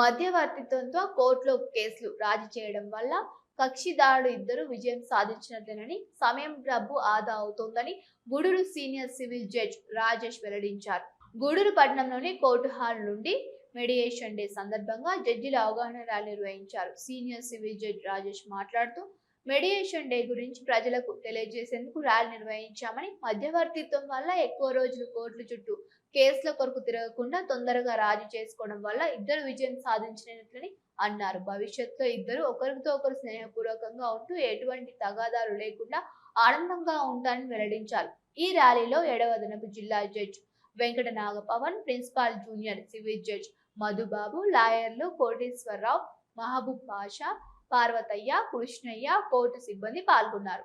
మధ్యవర్తిత్వంతో కోర్టులో కేసులు రాజీ చేయడం వల్ల కక్షిదారుడు ఇద్దరు విజయం సాధించినట్లేనని, సమయం డబ్బు ఆదా అవుతోందని Gudur senior civil judge Rajesh వెల్లడించారు. గూడూరు పట్టణంలోని కోర్టు హాల్ నుండి మెడియేషన్ డే సందర్భంగా జడ్జిల అవగాహన ర్యాలీ నిర్వహించారు. సీనియర్ సివిల్ జడ్జ్ రాజేష్ మాట్లాడుతూ మెడియేషన్ డే గురించి ప్రజలకు తెలియజేసేందుకు ర్యాలీ నిర్వహించామని, మధ్యవర్తిత్వం వల్ల ఎక్కువ రోజులు కోర్టుల చుట్టూ కేసుల కొరకు తిరగకుండా తొందరగా రాజీ చేసుకోవడం వల్ల ఇద్దరు విజయం సాధించినట్లని అన్నారు. భవిష్యత్తులో ఇద్దరు ఒకరితో ఒకరు స్నేహపూర్వకంగా ఉంటూ ఎటువంటి తగాదాలు లేకుండా ఆనందంగా ఉంటారని వెల్లడించారు. ఈ ర్యాలీలో 7వ అదనపు జిల్లా judge Venkata Nagapavan, principal junior civil judge Madhubabu, లాయర్లు కోటేశ్వరరావు, మహబూబ్ పాషా, పార్వతయ్య, కృష్ణయ్య, కోర్టు సిబ్బంది పాల్గొన్నారు.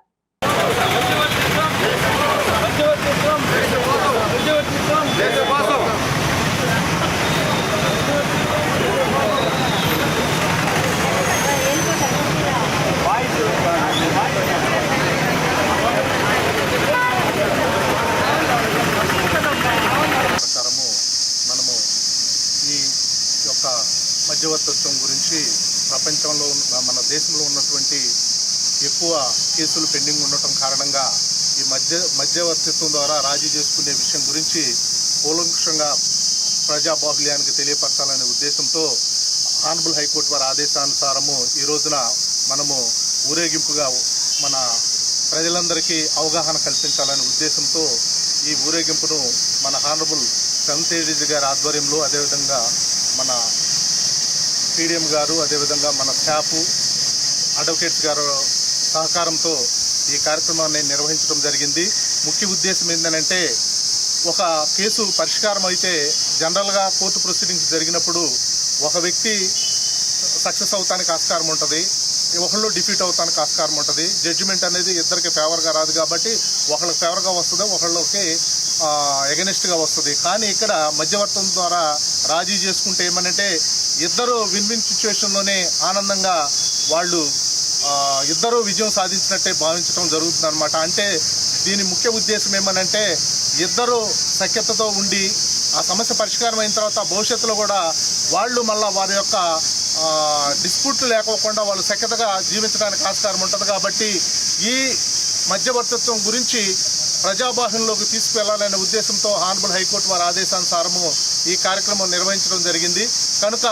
మన దేశంలో ఉన్నటువంటి ఎక్కువ కేసులు పెండింగ్ ఉండటం కారణంగా ఈ మధ్యవర్తిత్వం ద్వారా రాజీ చేసుకునే విషయం గురించి కూలంకషంగా ప్రజాబాహుల్యానికి తెలియపరచాలనే ఉద్దేశంతో ఆనరబుల్ హైకోర్టు వారి ఆదేశానుసారము ఈ రోజున మనము ఊరేగింపుగా మన ప్రజలందరికీ అవగాహన కల్పించాలనే ఉద్దేశంతో ఈ ఊరేగింపును మన ఆనరబుల్ సెవెంత్ ఏడీజీ గారి ఆధ్వర్యంలో, అదేవిధంగా మన పీడిఎం గారు, అదేవిధంగా మన స్టాఫ్ అడ్వకేట్స్ గారు సహకారంతో ఈ కార్యక్రమాన్ని నిర్వహించడం జరిగింది. ముఖ్య ఉద్దేశం ఏంటంటే, ఒక కేసు పరిష్కారం అయితే జనరల్గా కోర్టు ప్రొసీడింగ్స్ జరిగినప్పుడు ఒక వ్యక్తి సక్సెస్ అవుతానికి ఆస్కారం ఉంటుంది, ఒకళ్ళు డిఫీట్ అవుతానికి ఆస్కారం ఉంటుంది. జడ్జిమెంట్ అనేది ఇద్దరికి ఫేవర్గా రాదు కాబట్టి ఒకళ్ళకి ఫేవర్గా వస్తుంది, ఒకళ్ళకి ఎగనెస్ట్గా వస్తుంది. కానీ ఇక్కడ మధ్యవర్తం ద్వారా రాజీ చేసుకుంటే ఏమనంటే ఇద్దరు విన్ విన్ సిచ్యువేషన్లోనే ఆనందంగా వాళ్ళు ఇద్దరూ విజయం సాధించినట్టే భావించడం జరుగుతుందన్నమాట. అంటే దీని ముఖ్య ఉద్దేశం ఏమనంటే ఇద్దరు సఖ్యతతో ఉండి ఆ సమస్య పరిష్కారం అయిన తర్వాత భవిష్యత్తులో కూడా వాళ్ళు మళ్ళీ వారి యొక్క డిస్ప్యూట్లు లేకోకుండా వాళ్ళు సఖ్యతగా జీవించడానికి ఆస్కారం ఉంటుంది. కాబట్టి ఈ మధ్యవర్తిత్వం గురించి ప్రజాబాహ్యంలోకి తీసుకువెళ్లాలనే ఉద్దేశంతో ఆనరబుల్ హైకోర్టు వారి ఆదేశానుసారము ఈ కార్యక్రమం నిర్వహించడం జరిగింది. కనుక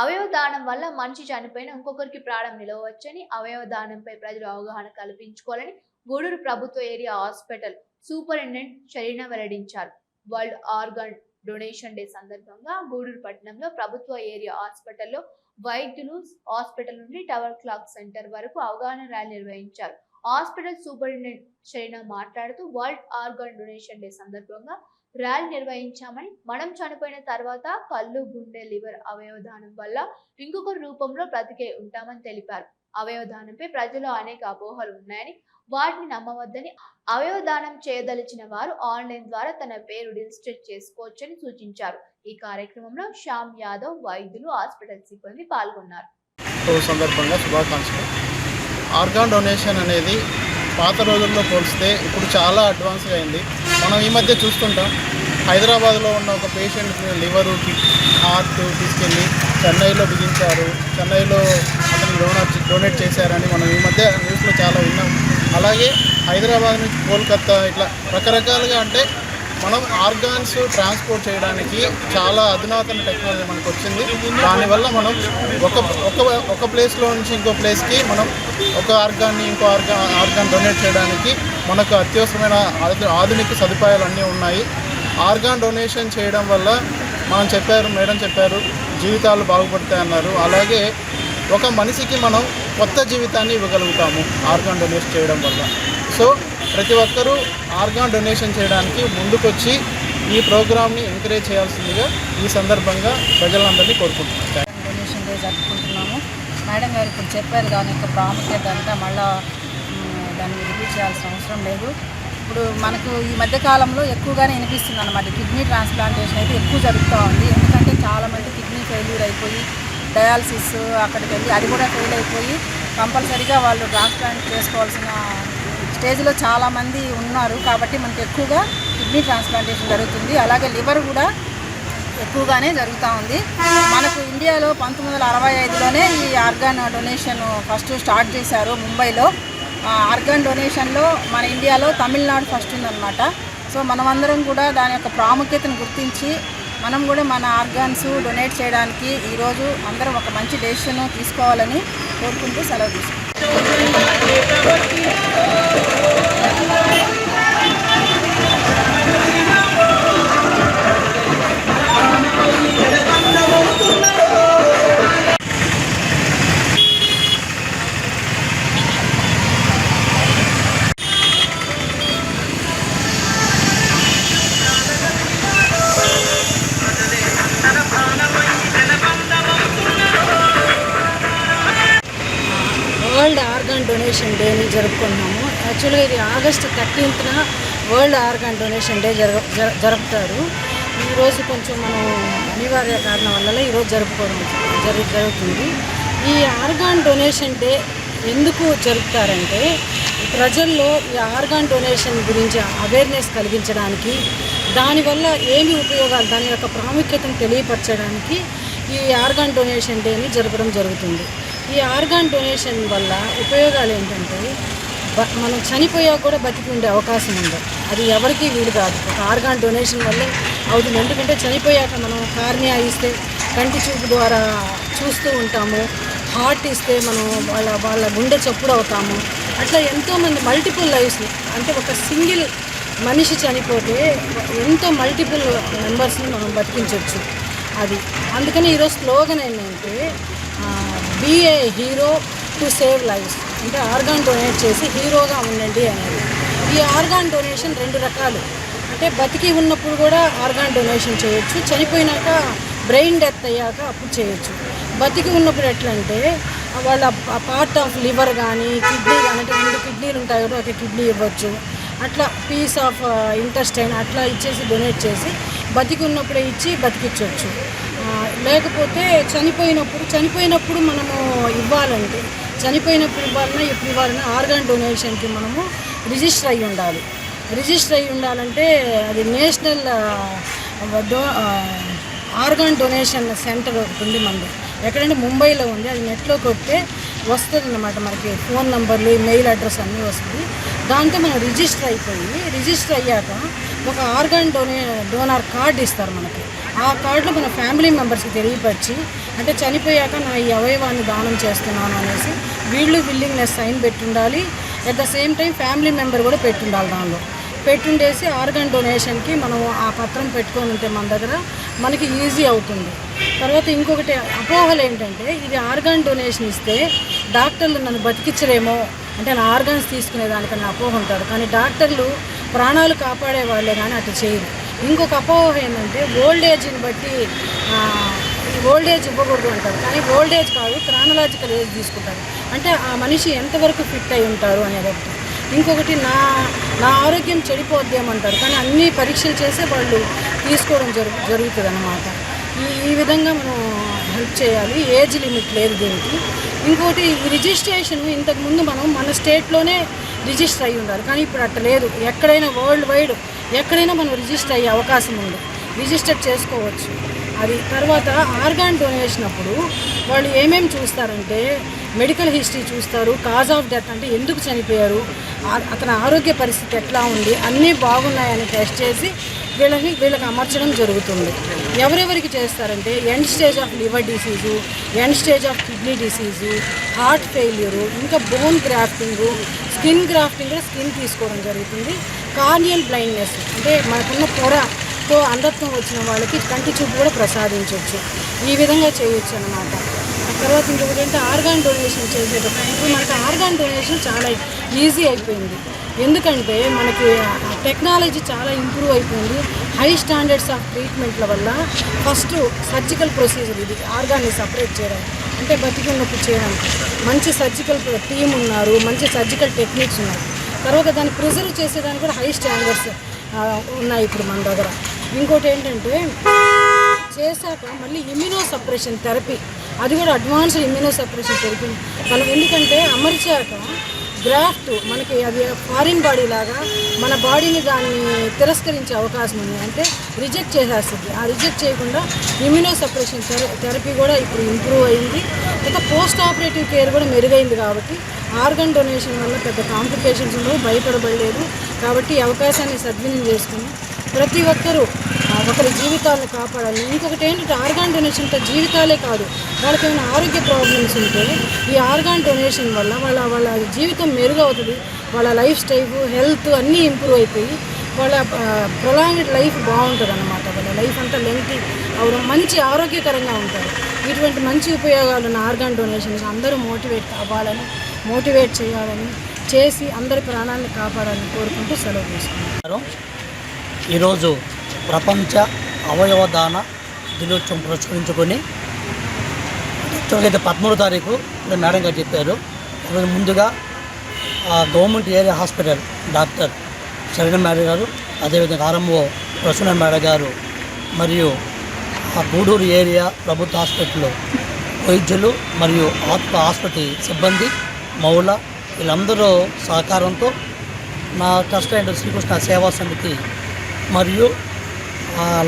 అవయవ దానం వల్ల మనిషి చనిపోయిన ఇంకొకరికి ప్రాణం నిలవవచ్చని, అవయవ దానంపై ప్రజలు అవగాహన కల్పించుకోవాలని గూడూరు ప్రభుత్వ ఏరియా హాస్పిటల్ సూపరింటెండెంట్ షరీనా వెల్లడించారు. వరల్డ్ ఆర్గాన్ డొనేషన్ డే సందర్భంగా గూడూరు పట్టణంలో ప్రభుత్వ ఏరియా హాస్పిటల్లో వైద్యులు హాస్పిటల్ నుండి టవర్ క్లాక్ సెంటర్ వరకు అవగాహన ర్యాలీ నిర్వహించారు. హాస్పిటల్ సూపరింటెండెంట్ షరీనా మాట్లాడుతూ వరల్డ్ ఆర్గాన్ డొనేషన్ డే సందర్భంగా ర్యాలీ నిర్వహించామని, మనం చనిపోయిన తర్వాత కళ్ళు, గుండె, లివర్ అవయవదానం వల్ల ఇంకొక రూపంలో బ్రతికే ఉంటామని తెలిపారు. అవయవదానంపై ప్రజల్లో అనేక అపోహలు ఉన్నాయని, వాటిని నమ్మవద్దని, అవయవదానం చేయదలిచిన వారు ఆన్లైన్ ద్వారా తన పేరు రిజిస్టర్ చేసుకోవచ్చని సూచించారు. ఈ కార్యక్రమంలో శ్యామ్ యాదవ్, వైద్యులు, హాస్పిటల్ సిబ్బంది పాల్గొన్నారు. సందర్భంగా శుభాకాంక్షలు. ఆర్గాన్ డొనేషన్ అనేది పాత రోజుల్లో పోలిస్తే ఇప్పుడు చాలా అడ్వాన్స్గా అయింది. మనం ఈ మధ్య చూస్తుంటాం, హైదరాబాద్లో ఉన్న ఒక పేషెంట్ లివరు, హార్ట్ తీసుకెళ్ళి చెన్నైలో బిగించారు, చెన్నైలో అతను డొనేట్ చేశారని మనం ఈ మధ్య న్యూస్లో చాలా విన్నాం. అలాగే హైదరాబాద్ నుంచి కోల్కత్తా ఇట్లా రకరకాలుగా, అంటే మనం ఆర్గాన్స్ ట్రాన్స్పోర్ట్ చేయడానికి చాలా అధునాతన టెక్నాలజీ మనకు వచ్చింది. దానివల్ల మనం ఒక ప్లేస్లో నుంచి ఇంకో ప్లేస్కి మనం ఒక ఆర్గాన్ని ఇంకో ఆర్గాన్ డొనేట్ చేయడానికి మనకు అత్యవసరమైన ఆధునిక సదుపాయాలు అన్నీ ఉన్నాయి. ఆర్గాన్ డొనేషన్ చేయడం వల్ల మేడం చెప్పారు జీవితాలు బాగుపడతాయి అన్నారు. అలాగే ఒక మనిషికి మనం కొత్త జీవితాన్ని ఇవ్వగలుగుతాము ఆర్గాన్ డొనేట్ చేయడం వల్ల. సో ప్రతి ఒక్కరూ ఆర్గాన్ డొనేషన్ చేయడానికి ముందుకొచ్చి ఈ ప్రోగ్రామ్ని ఎంకరేజ్ చేయాల్సిందిగా ఈ సందర్భంగా ప్రజలందరినీ కోరుకుంటున్నాం. డొనేషన్ డే జరుపుకుంటున్నాము. మేడం గారు ఇప్పుడు చెప్పారు దాని యొక్క ప్రాముఖ్యత అంతా, మళ్ళీ దాన్ని రిపీట్ చేయాల్సిన అవసరం లేదు. ఇప్పుడు మనకు ఈ మధ్యకాలంలో ఎక్కువగానే వినిపిస్తుంది అన్నమాట, కిడ్నీ ట్రాన్స్ప్లాంటేషన్ అయితే ఎక్కువ జరుగుతూ ఉంది. ఎందుకంటే చాలామంది కిడ్నీ ఫెయిల్యూర్ అయిపోయి డయాలసిస్ అక్కడికి వెళ్ళి అది కూడా ఫెయిల్ అయిపోయి కంపల్సరీగా వాళ్ళు ట్రాన్స్ప్లాంట్ చేసుకోవాల్సిన స్టేజ్లో చాలామంది ఉన్నారు. కాబట్టి మనకు ఎక్కువగా కిడ్నీ ట్రాన్స్ప్లాంటేషన్ జరుగుతుంది. అలాగే లివర్ కూడా ఎక్కువగానే జరుగుతూ ఉంది. మనకు ఇండియాలో 1965లోనే ఈ ఆర్గాన్ డొనేషన్ ఫస్ట్ స్టార్ట్ చేశారు ముంబైలో. ఆర్గాన్ డొనేషన్లో మన ఇండియాలో తమిళనాడు ఫస్ట్ ఉందన్నమాట. సో మనమందరం కూడా దాని యొక్క ప్రాముఖ్యతను గుర్తించి మనం కూడా మన ఆర్గాన్స్ డొనేట్ చేయడానికి ఈరోజు అందరం ఒక మంచి డెసిషన్ తీసుకోవాలని కోరుకుంటూ సెలవు తీసుకుంటాం. వరల్డ్ ఆర్గాన్ డొనేషన్ డేని జరుపుకుంటున్నాము. యాక్చువల్గా ఇది ఆగస్టు 13న వరల్డ్ ఆర్గాన్ డొనేషన్ డే జరుపుతారు. ఈరోజు కొంచెం మనం అనివార్య కారణం వల్ల ఈరోజు జరుపుకోవడం జరుగుతుంది. ఈ ఆర్గాన్ డొనేషన్ డే ఎందుకు జరుపుతారంటే ప్రజల్లో ఈ ఆర్గాన్ డొనేషన్ గురించి అవేర్నెస్ కలిగించడానికి, దానివల్ల ఏమి ఉపయోగాలు, దాని యొక్క ప్రాముఖ్యతను తెలియపరచడానికి ఈ ఆర్గాన్ డొనేషన్ డేని జరపడం జరుగుతుంది. ఈ ఆర్గాన్ డొనేషన్ వల్ల ఉపయోగాలు ఏంటంటే మనం చనిపోయాక కూడా బతికి ఉండే అవకాశం ఉంది. అది ఎవరికీ వీలు కాదు. ఒక ఆర్గాన్ డొనేషన్ వల్లే అవుతుంది. ఎందుకంటే చనిపోయాక మనం కార్నియా ఇస్తే కంటి చూపు ద్వారా చూస్తూ ఉంటాము, హార్ట్ ఇస్తే మనం వాళ్ళ గుండె చప్పుడు అవుతాము. అట్లా ఎంతోమంది మల్టిపుల్ లైఫ్స్, అంటే ఒక సింగిల్ మనిషి చనిపోతే ఎంతో మల్టిపుల్ మెంబర్స్ని మనం బతికించవచ్చు. అది అందుకని ఈరోజు స్లోగన్ ఏంటంటే be a hero to save lives, అంటే ఆర్గాన్ డొనేట్ చేసి హీరోగా ఉండండి అనేది. ఈ ఆర్గాన్ డొనేషన్ 2 రకాలు. అంటే బతికి ఉన్నప్పుడు కూడా ఆర్గాన్ డొనేషన్ చేయొచ్చు, చనిపోయినాక బ్రెయిన్ డెత్ అయ్యాక అప్పుడు చేయొచ్చు. బతికి ఉన్నప్పుడు ఎట్లా అంటే వాళ్ళ పార్ట్ ఆఫ్ లివర్ కానీ కిడ్నీ కానీ, అంటే 2 కిడ్నీలు ఉంటాయి కదా, ఒక కిడ్నీ ఇవ్వచ్చు. అట్లా పీస్ ఆఫ్ ఇంటెస్టైన్ అట్లా ఇచ్చేసి డొనేట్ చేసి బతికి ఉన్నప్పుడే ఇచ్చి బతికించవచ్చు. లేకపోతే చనిపోయినప్పుడు మనము ఇవ్వాలంటే చనిపోయినప్పుడు ఇవ్వాలన్నా ఎప్పుడు ఇవ్వాలన్నా ఆర్గాన్ డొనేషన్కి మనము రిజిస్టర్ అయ్యి ఉండాలి. రిజిస్టర్ అయ్యి ఉండాలంటే అది నేషనల్ ఆర్గాన్ డొనేషన్ సెంటర్ ఒకటి ఉంది మనది. ఎక్కడంటే ముంబైలో ఉంది. అది నెట్లో కొట్టే వస్తుంది అన్నమాట. మనకి ఫోన్ నంబర్లు, మెయిల్ అడ్రస్ అన్నీ వస్తుంది. దాంతో మనం రిజిస్టర్ అయ్యాక ఒక ఆర్గాన్ డోనార్ కార్డు ఇస్తారు మనకి. ఆ కార్డులో మన ఫ్యామిలీ మెంబర్స్కి తెలియపరిచి, అంటే చనిపోయాక నా ఈ అవయవాన్ని దానం చేస్తున్నాను అనేసి వీళ్ళు విల్లింగ్నెస్ సైన్ పెట్టుండాలి. At the same time family member కూడా పెట్టుండాలి. దానిలో పెట్టుండేసి ఆర్గాన్ డొనేషన్కి మనం ఆ పత్రం పెట్టుకొని ఉంటే మన దగ్గర మనకి ఈజీ అవుతుంది. తర్వాత ఇంకొకటి అపోహలు ఏంటంటే ఇది ఆర్గాన్ డొనేషన్ ఇస్తే డాక్టర్లు నన్ను బతికించలేమో, అంటే నా ఆర్గాన్స్ తీసుకునేదానికన్నా అపోహ ఉంటారు. కానీ డాక్టర్లు ప్రాణాలు కాపాడే వాళ్ళే కానీ అట్లా చేయరు. ఇంకొక అపోహ ఏంటంటే ఓల్డేజ్ని బట్టి ఓల్డేజ్ ఇవ్వకూడదు అంటారు. కానీ ఓల్డేజ్ కాదు, క్రానలాజికల్ ఏజ్ తీసుకుంటారు. అంటే ఆ మనిషి ఎంతవరకు ఫిట్ అయి ఉంటారు అనేది ఒకటి. ఇంకొకటి నా ఆరోగ్యం చెడిపోద్దేమంటారు. కానీ అన్ని పరీక్షలు చేసే వాళ్ళు తీసుకోవడం జరుగుతుంది అన్నమాట. ఈ విధంగా మనం హెల్ప్ చేయాలి. ఏజ్ లిమిట్ లేదు దీనికి. ఇంకోటి ఈ రిజిస్ట్రేషన్ ఇంతకుముందు మన స్టేట్లోనే రిజిస్టర్ అయ్యి ఉండాలి. కానీ ఇప్పుడు అట్లా లేదు. ఎక్కడైనా వరల్డ్ వైడ్ ఎక్కడైనా మనం రిజిస్టర్ అయ్యే అవకాశం ఉంది. రిజిస్టర్ చేసుకోవచ్చు. అది తర్వాత ఆర్గాన్ డొనేషన్ అప్పుడు వాళ్ళు ఏమేమి చూస్తారంటే మెడికల్ హిస్టరీ చూస్తారు, కాజ్ ఆఫ్ డెత్ అంటే ఎందుకు చనిపోయారు, అతని ఆరోగ్య పరిస్థితి ఎట్లా ఉంది, అన్నీ బాగున్నాయని టెస్ట్ చేసి వీళ్ళకి అమర్చడం జరుగుతుంది. ఎవరెవరికి చేస్తారంటే end stage of liver disease, end stage of kidney disease, heart failure, ఇంకా బోన్ గ్రాఫ్టింగు, స్కిన్ గ్రాఫ్టింగ్ కూడా స్కిన్ తీసుకోవడం జరుగుతుంది. కార్నియల్ బ్లైండ్నెస్ అంటే మనకున్న పొరతో అంధత్వం వచ్చిన వాళ్ళకి కంటి చూపు కూడా ప్రసాదించవచ్చు. ఈ విధంగా చేయొచ్చు అన్నమాట. తర్వాత ఇంకొకటి అంటే ఆర్గాన్ డొనేషన్ చేసేటప్పుడు ఇప్పుడు మనకి ఆర్గాన్ డొనేషన్ చాలా ఈజీ అయిపోయింది. ఎందుకంటే మనకి టెక్నాలజీ చాలా ఇంప్రూవ్ అయిపోయింది. హై స్టాండర్డ్స్ ఆఫ్ ట్రీట్మెంట్ల వల్ల ఫస్ట్ సర్జికల్ ప్రొసీజర్ ఇది ఆర్గాన్ని సపరేట్ చేయడానికి, అంటే బతికున్నప్పుడు చేయడానికి మంచి సర్జికల్ టీమ్ ఉన్నారు, మంచి సర్జికల్ టెక్నిక్స్ ఉన్నాయి. తర్వాత దాన్ని ప్రిజర్వ్ చేసేదానికి కూడా హై స్టాండర్డ్స్ ఉన్నాయి ఇప్పుడు మన దగ్గర. ఇంకోటి ఏంటంటే చేశాక మళ్ళీ ఇమ్యూనో సప్రెషన్ థెరపీ, అది కూడా అడ్వాన్స్డ్ ఇమ్యూనో సప్రెషన్ థెరపీ మనం. ఎందుకంటే అమర్చాక గ్రాఫ్ట్ మనకి అది ఫారిన్ బాడీ లాగా మన బాడీని దాన్ని తిరస్కరించే అవకాశం ఉంది, అంటే రిజెక్ట్ చేసేస్తుంది. ఆ రిజెక్ట్ చేయకుండా ఇమ్యూనో సప్రెషన్ థెరపీ కూడా ఇప్పుడు ఇంప్రూవ్ అయింది. తర్వాత పోస్ట్ ఆపరేటివ్ కేర్ కూడా మెరుగైంది. కాబట్టి ఆర్గన్ డొనేషన్ వల్ల పెద్ద కాంప్లికేషన్స్ ఉండవు, భయపడబడలేదు. కాబట్టి ఈ అవకాశాన్ని సద్వినియోగం చేసుకుని ప్రతి ఒక్కరూ ఒకరి జీవితాలను కాపాడాలి. ఇంకొకటి ఏంటంటే ఆర్గాన్ డొనేషన్తో జీవితాలే కాదు, వాళ్ళకి ఏమైనా ఆరోగ్య ప్రాబ్లమ్స్ ఉంటే ఈ ఆర్గాన్ డొనేషన్ వల్ల వాళ్ళ జీవితం మెరుగవుతుంది. వాళ్ళ లైఫ్ స్టైల్, హెల్త్ అన్నీ ఇంప్రూవ్ అయిపోయి వాళ్ళ ప్రొలాంగ్డ్ లైఫ్ బాగుంటుంది అన్నమాట. వాళ్ళ లైఫ్ అంతా లెంగ్తీ అవడం, మంచి ఆరోగ్యకరంగా ఉంటారు. ఇటువంటి మంచి ఉపయోగాలు ఉన్న ఆర్గాన్ డొనేషన్స్ అందరూ మోటివేట్ చేయాలని చేసి అందరి ప్రాణాలను కాపాడాలని కోరుకుంటూ సెలవు తీసుకున్నారు. ఈరోజు ప్రపంచ అవయవ దాన దినోత్సవం పురస్కరించుకొని యాక్చువల్గా 13వ తారీఖు ఇప్పుడు మేడం గారు చెప్పారు. ఈరోజు ముందుగా గవర్నమెంట్ ఏరియా హాస్పిటల్ డాక్టర్ శరణ మేడం గారు, అదేవిధంగా ఆర్ఎంఓ ప్రసన్న మేడం గారు మరియు గూడూరు ఏరియా ప్రభుత్వ హాస్పిటల్ వైద్యులు మరియు ఆసుపత్రి సిబ్బంది మౌల వీళ్ళందరూ సహకారంతో నా ట్రస్ట్ అండ్ శ్రీకృష్ణ సేవా సమితి మరియు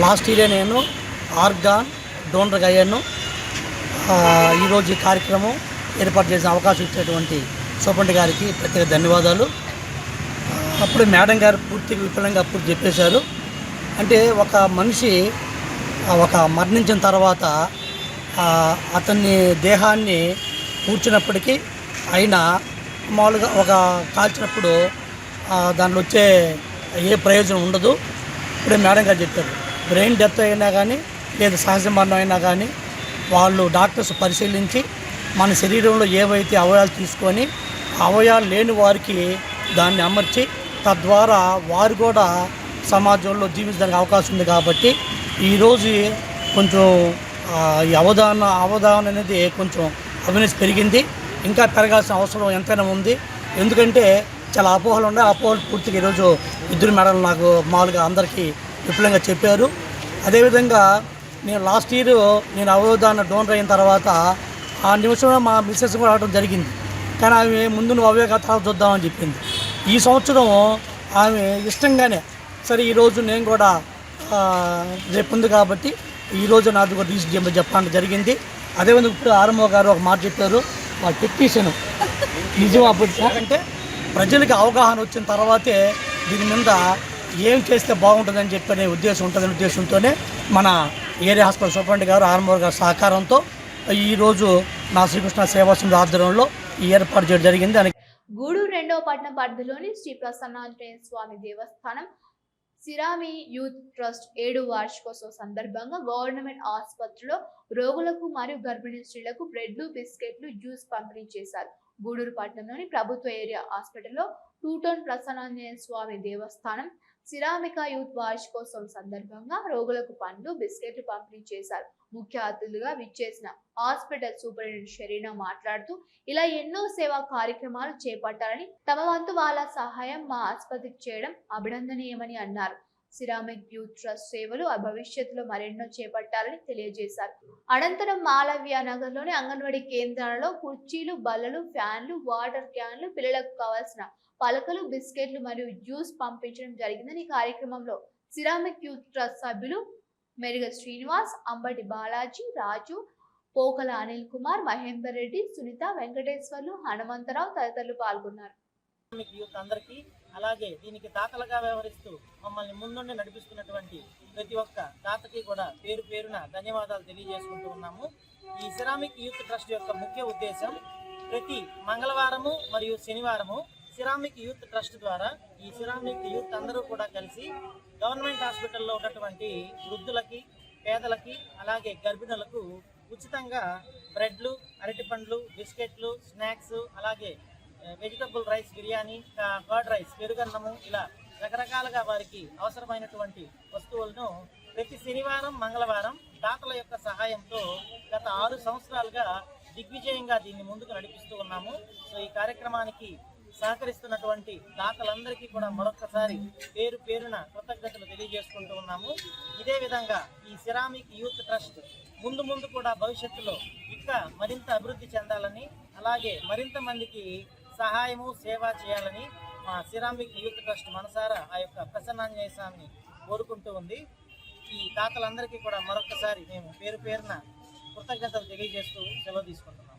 లాస్ట్ ఇయర్ నేను ఆర్గాన్ డోనర్గా అయ్యాను. ఈరోజు ఈ కార్యక్రమం ఏర్పాటు చేసిన అవకాశం ఇచ్చినటువంటి సూపరింటెండెంట్ గారికి ప్రత్యేక ధన్యవాదాలు. అప్పుడు మేడం గారు పూర్తిగా విఫలంగా అప్పుడు చెప్పేశారు. అంటే ఒక మనిషి మరణించిన తర్వాత అతన్ని దేహాన్ని కూర్చున్నప్పటికీ అయినా మామూలుగా కాల్చినప్పుడు దాంట్లో వచ్చే ఏ ప్రయోజనం ఉండదు. ఇప్పుడే మేడం గారు చెప్పారు, బ్రెయిన్ డెత్ అయినా కానీ లేదా సహజ మరణం అయినా కానీ వాళ్ళు డాక్టర్స్ పరిశీలించి మన శరీరంలో ఏవైతే అవయవాలు తీసుకొని అవయవాలు లేని వారికి దాన్ని అమర్చి తద్వారా వారు కూడా సమాజంలో జీవించడానికి అవకాశం ఉంది. కాబట్టి ఈరోజు కొంచెం ఈ అవగాహన అనేది కొంచెం అవేర్నెస్ పెరిగింది. ఇంకా పెరగాల్సిన అవసరం ఎంతైనా ఉంది. ఎందుకంటే చాలా అపోహలు ఉన్నాయి. అపోహలు పూర్తిగా ఈరోజు ఇద్దరు మేడలు నాకు మామూలుగా అందరికీ విపులంగా చెప్పారు. అదేవిధంగా నేను లాస్ట్ ఇయర్ నేను అవగాహన డోనర్ అయిన తర్వాత ఆ నిమిషంలో మా మిస్సెస్ కూడా రావడం జరిగింది. కానీ ఆమె ముందు నువ్వు అవయవ తర్వాత చూద్దామని చెప్పింది. ఈ సంవత్సరం ఆమె ఇష్టంగానే సరే ఈరోజు నేను కూడా రేపు ఉంది కాబట్టి ఈరోజు నాది కూడా తీసి చెప్పడం జరిగింది. అదేవిధంగా ఇప్పుడు ఆర్ఎంఓ గారు ఒక మాట చెప్పారు, వాళ్ళ టెక్నీషియన్ నిజం అప్పుడు అంటే ప్రజలకు అవగాహన వచ్చిన తర్వాతే దీని మీద ఏం చేస్తే బాగుంటుందని చెప్పనే ఉద్దేశం ఉంటుందనే ఉద్దేశంతోనే మన ఏరియా హాస్పిటల్ సూపరింటెండెంట్ గారు ఆర్ఎంఓ గారి సహకారంతో ఈరోజు నా శ్రీకృష్ణ సేవా సమితి ఆధ్వర్యంలో ఈ ఏర్పాటు చేయడం జరిగింది. గూడూరు 2వ పట్టణ పరిధిలోని శ్రీ ప్రసన్నాంజనేయ స్వామి దేవస్థానం సిరామి యూత్ ట్రస్ట్ 7వ వార్షికోత్సవ సందర్భంగా గవర్నమెంట్ ఆసుపత్రిలో రోగులకు మరియు గర్భిణీ స్త్రీలకు బ్రెడ్లు, బిస్కెట్లు, జ్యూస్ పంపిణీ చేశారు. గూడూరు పట్టణంలోని ప్రభుత్వ ఏరియా హాస్పిటల్లో 2 టౌన్ ప్రసన్నాంజనేయ స్వామి దేవస్థానం సిరామిక యూత్ వార్షికోత్సవం సందర్భంగా రోగులకు పండ్లు, బిస్కెట్లు పంపిణీ చేశారు. ముఖ్య అతిథులుగా విచ్చేసిన హాస్పిటల్ సూపరింటెండెంట్ షరీనా మాట్లాడుతూ ఇలా ఎన్నో సేవా కార్యక్రమాలు చేపట్టాలని, తమ వంతు వాళ్ళ సహాయం మా ఆసుపత్రికి చేయడం అభినందనీయమని అన్నారు. సిరామిక్ యూత్ ట్రస్ట్ సేవలు భవిష్యత్తులో మరెన్నో చేపట్టాలని తెలియజేశారు. అనంతరం మాలవ్య నగర్లోని అంగన్వాడీ కేంద్రాలలో కుర్చీలు, బల్లలు, ఫ్యాన్లు, వాటర్ క్యాన్లు, పిల్లలకు కావాల్సిన పలకలు, బిస్కెట్లు మరియు జ్యూస్ పంపించడం జరిగిందని ఈ కార్యక్రమంలో సిరామిక్ యూత్ ట్రస్ట్ సభ్యులు మెరుగ శ్రీనివాస్, అంబటి బాలాజీ, రాజు, పోకల అనిల్ కుమార్, మహేందర్ రెడ్డి, సునీత, వెంకటేశ్వర్లు, హనుమంతరావు తదితరులు పాల్గొన్నారు. యూత్ అందరికీ అలాగే దీనికి దాతలుగా వ్యవహరిస్తూ మమ్మల్ని ముందుండి నడిపిస్తున్నటువంటి ప్రతి ఒక్క దాతకి కూడా పేరు పేరున ధన్యవాదాలు తెలియజేసుకుంటూ ఉన్నాము. ఈ సిరామిక్ యూత్ ట్రస్ట్ యొక్క ముఖ్య ఉద్దేశం ప్రతి మంగళవారము మరియు శనివారము సిరామిక్ యూత్ ట్రస్ట్ ద్వారా ఈ సిరామిక్ యూత్ అందరూ కూడా కలిసి గవర్నమెంట్ హాస్పిటల్లో ఉన్నటువంటి వృద్ధులకి, పేదలకి అలాగే గర్భిణులకు ఉచితంగా బ్రెడ్లు, అరటిపండ్లు, బిస్కెట్లు, స్నాక్స్ అలాగే vegetable rice, biryani, curd rice, పెరుగన్నము ఇలా రకరకాలుగా వారికి అవసరమైనటువంటి వస్తువులను ప్రతి శనివారం, మంగళవారం దాతల యొక్క సహాయంతో గత 6 సంవత్సరాలుగా దిగ్విజయంగా దీన్ని ముందుకు నడిపిస్తూ ఉన్నాము. సో ఈ కార్యక్రమానికి సహకరిస్తున్నటువంటి దాతలందరికీ కూడా మరొకసారి పేరు పేరున కృతజ్ఞతలు తెలియజేసుకుంటూ ఉన్నాము. ఇదే విధంగా ఈ సిరామిక్ యూత్ ట్రస్ట్ ముందు కూడా భవిష్యత్తులో ఇంకా మరింత అభివృద్ధి చెందాలని అలాగే మరింత మందికి సహాయము, సేవ చేయాలని మా సిరామిక్ యూత్ ట్రస్ట్ మనసారా ఆ యొక్క ప్రసన్నాంజనేయ స్వామిని కోరుకుంటూ ఉంది. ఈ దాతలందరికీ కూడా మరొకసారి మేము పేరు పేరున కృతజ్ఞతలు తెలియజేస్తూ సెలవు తీసుకుంటున్నాము.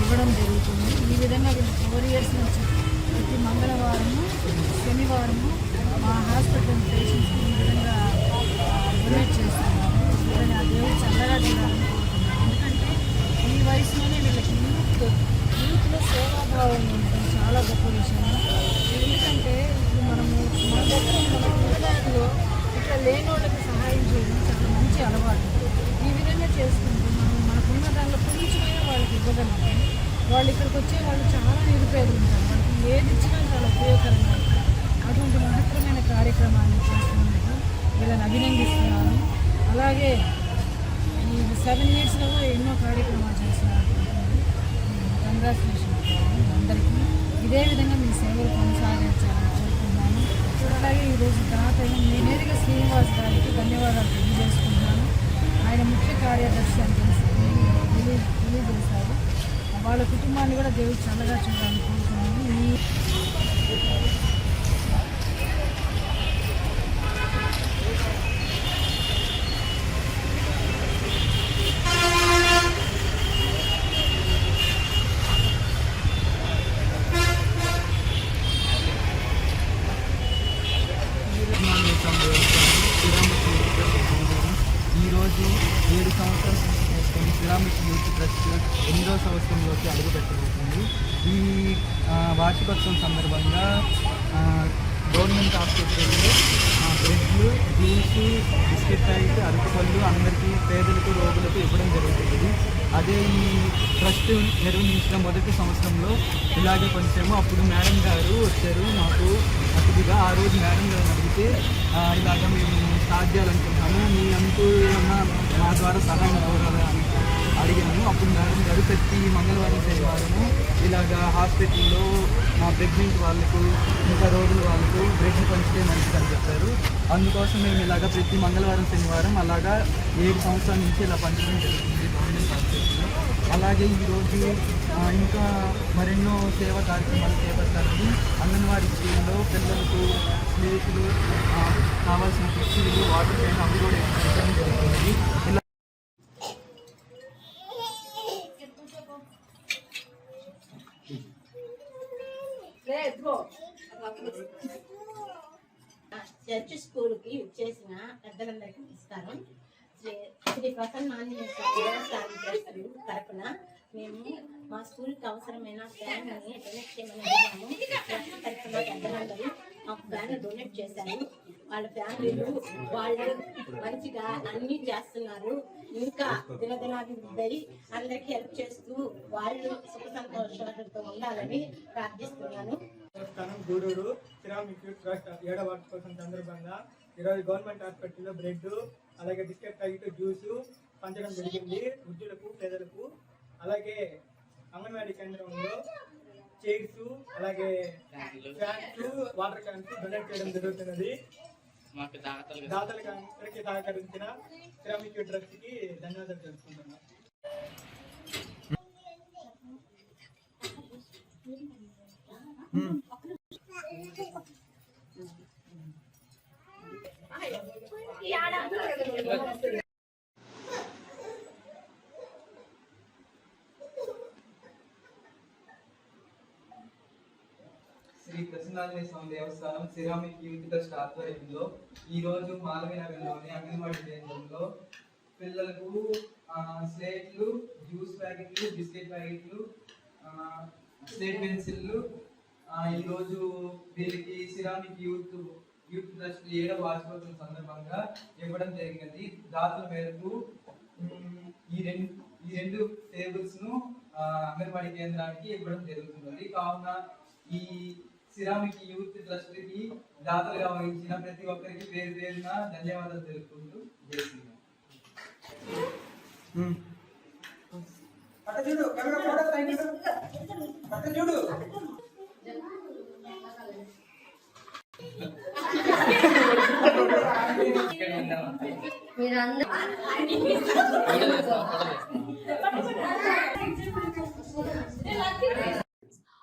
ఇవ్వడం జరుగుతుంది. ఈ విధంగా 4 ఇయర్స్ నుంచి ప్రతి మంగళవారము, శనివారము మా హాస్పిటల్ పేషెంట్స్కి ఈ విధంగా డొనేట్ చేస్తున్నాము. వీళ్ళని ఆ దేవుడు చల్లగా చేయాలని కోరుతున్నాను. ఎందుకంటే ఈ వయసులోనే వీళ్ళకి యూత్లో సేవాభావం ఉండడం చాలా గొప్ప విషయం. ఎందుకంటే ఇప్పుడు మనము మన దగ్గర మన పిల్లగారిలో ఇట్లా లేని వాళ్ళకి సహాయం చేయడం చాలా మంచి అలవాటు. ఈ విధంగా చేసుకుంటూ మనం మనకున్న దానిలో కొంచెమైనా వాళ్ళకి ఇవ్వగలిగితే వాళ్ళు ఇక్కడికి వచ్చే వాళ్ళు చాలా నిరుపేదలు ఉంటారు. వాళ్ళకి ఏది ఇచ్చినా చాలా ఉపయోగకరంగా ఉంటుంది. అటువంటి మహత్తరమైన కార్యక్రమాన్ని చేస్తున్నందుకు వీళ్ళని అభినందిస్తున్నాను. అలాగే ఈ 7 ఇయర్స్లో ఎన్నో కార్యక్రమాలు చేస్తున్నారు. కంగ్రాచులేషన్ అందరికీ. ఇదే విధంగా మీ సేవలు కొనసాగించాలని కోరుకుంటున్నాను. అలాగే ఈరోజు దాత నేరుగా శ్రీనివాస్ గారికి ధన్యవాదాలు తెలియజేసుకుంటున్నాను. ఆయన ముఖ్య కార్యదర్శి అని తెలియజేశారు. వాళ్ళ కుటుంబాన్ని కూడా దేవుడు చల్లగా చూడాలని కోరుతున్నాను. ఈరోజు 7 సంవత్సరాలు శ్రీరామిక్ యూత్ ట్రస్ట్ 8వ సంవత్సరంలోకి అడుగుపెట్టబోతుంది. ఈ వార్షికోత్సవం సందర్భంగా గవర్నమెంట్ హాస్పిటల్లో బ్రెడ్లు, జ్యూస్, బిస్కెట్ ప్యాకెట్, అరటిపళ్ళు అందరికీ పేదలకు, రోగులకు ఇవ్వడం జరుగుతుంది. అదే ఈ ట్రస్ట్ నిర్వహించిన మొదటి సంవత్సరంలో ఇలాగే కొంచెము అప్పుడు మేడం గారు వచ్చారు మాకు అతిథిగా. ఆ రోజు మేడం గారిని అడిగితే ఇలాగ మేము స్టార్ట్ చేయాలనుకుంటున్నాము, మీ అంటూ ఏమన్నా మా ద్వారా సహాయం కోరాలా అని అడిగాము. అప్పుడు మేడం గారు ప్రతి మంగళవారం శనివారము ఇలాగా హాస్పిటల్లో ప్రెగ్నెంట్ వాళ్ళకు ఇంకా రోగుల వాళ్ళకు బ్రెడ్ పంచితే మంచిదని చెప్పారు. అందుకోసం మేము ఇలాగ ప్రతి మంగళవారం శనివారం అలాగా 7 సంవత్సరాల నుంచి ఇలా పంచడం జరుగుతుంది గవర్నమెంట్ హాస్పిటల్లో. అలాగే ఈరోజు ఇంకా మరెన్నో సేవా కార్యక్రమాలు చేపట్టాలని అంగన్వాడీ స్కూల్లో పిల్లలకు స్నేహితులు కావాల్సిన కుర్చీలు, వాటర్ క్యాన్ అవి కూడా ఇవ్వడం జరుగుతుంది. ఇలా చర్చ్ స్కూల్కి చేసిన పెద్దలందరికీ నమస్కారం. శ్రీ ప్రసన్న దేవస్థానం ట్రస్ట్ తరఫున మేము మా స్కూల్కి అవసరమైన ఫ్యాన్ని డొనేట్ చేయమని అడిగాము. ట్రస్ట్ తరఫున పెద్దలందరూ మాకు ఫ్యాన్ డొనేట్ చేశారు. వాళ్ళ ఫ్యామిలీలు వాళ్ళు మంచిగా అన్నీ చేస్తున్నారు. ఇంకా దినదినాభివృద్ధి అందరికీ హెల్ప్ చేస్తూ వాళ్ళు సుఖ సంతోషాలతో ఉండాలని ప్రార్థిస్తున్నాను. గూడూరు శ్రీరామిక్ యూత్ ట్రస్ట్ 7వ వార్షికోత్సవం సందర్భంగా ఈరోజు గవర్నమెంట్ హాస్పిటల్లో బ్రెడ్, అలాగే బిస్కెట్ ప్యాకెట్, జ్యూసు పంచడం జరిగింది వృద్ధులకు, పేదలకు. అలాగే అంగన్వాడీ కేంద్రంలో చైర్స్, అలాగే ఫ్యాన్స్, వాటర్ క్యాన్స్ డొనేట్ చేయడం జరుగుతున్నది. దాతలకు అందరికీ సహకరించిన శ్రీరామిక్ యూత్ ట్రస్ట్కి ధన్యవాదాలు తెలుసుకుంటున్నాను. శ్రీ ప్రసన్నాంజనేయ స్వామి దేవస్థానం శ్రీరామిక్ యూత్ ట్రస్ట్ ఆధ్వర్యంలో ఈరోజు మాలవీనగర్లోని అంగన్వాడీ కేంద్రంలో పిల్లలకు స్లేట్లు, జ్యూస్ ప్యాకెట్లు, బిస్కెట్ ప్యాకెట్లు, స్లేట్ పెన్సిళ్ళు ఈరోజు వీళ్ళకి శ్రీరామిక్ యూత్ ట్రస్ట్ 7వ వార్షికోత్సవం సందర్భంగా ఇవ్వడం జరిగినది. దాతల మేరకు ఈ రెండు టేబుల్స్ ను అంగన్వాడీ కేంద్రానికి ఇవ్వడం జరుగుతున్నది. కావున ఈ శ్రీరామిక్ యూత్ ట్రస్ట్ కి దాతలుగా వహించిన ప్రతి ఒక్కరికి పేరు పేరున ధన్యవాదాలు తెలుపుకుంటూ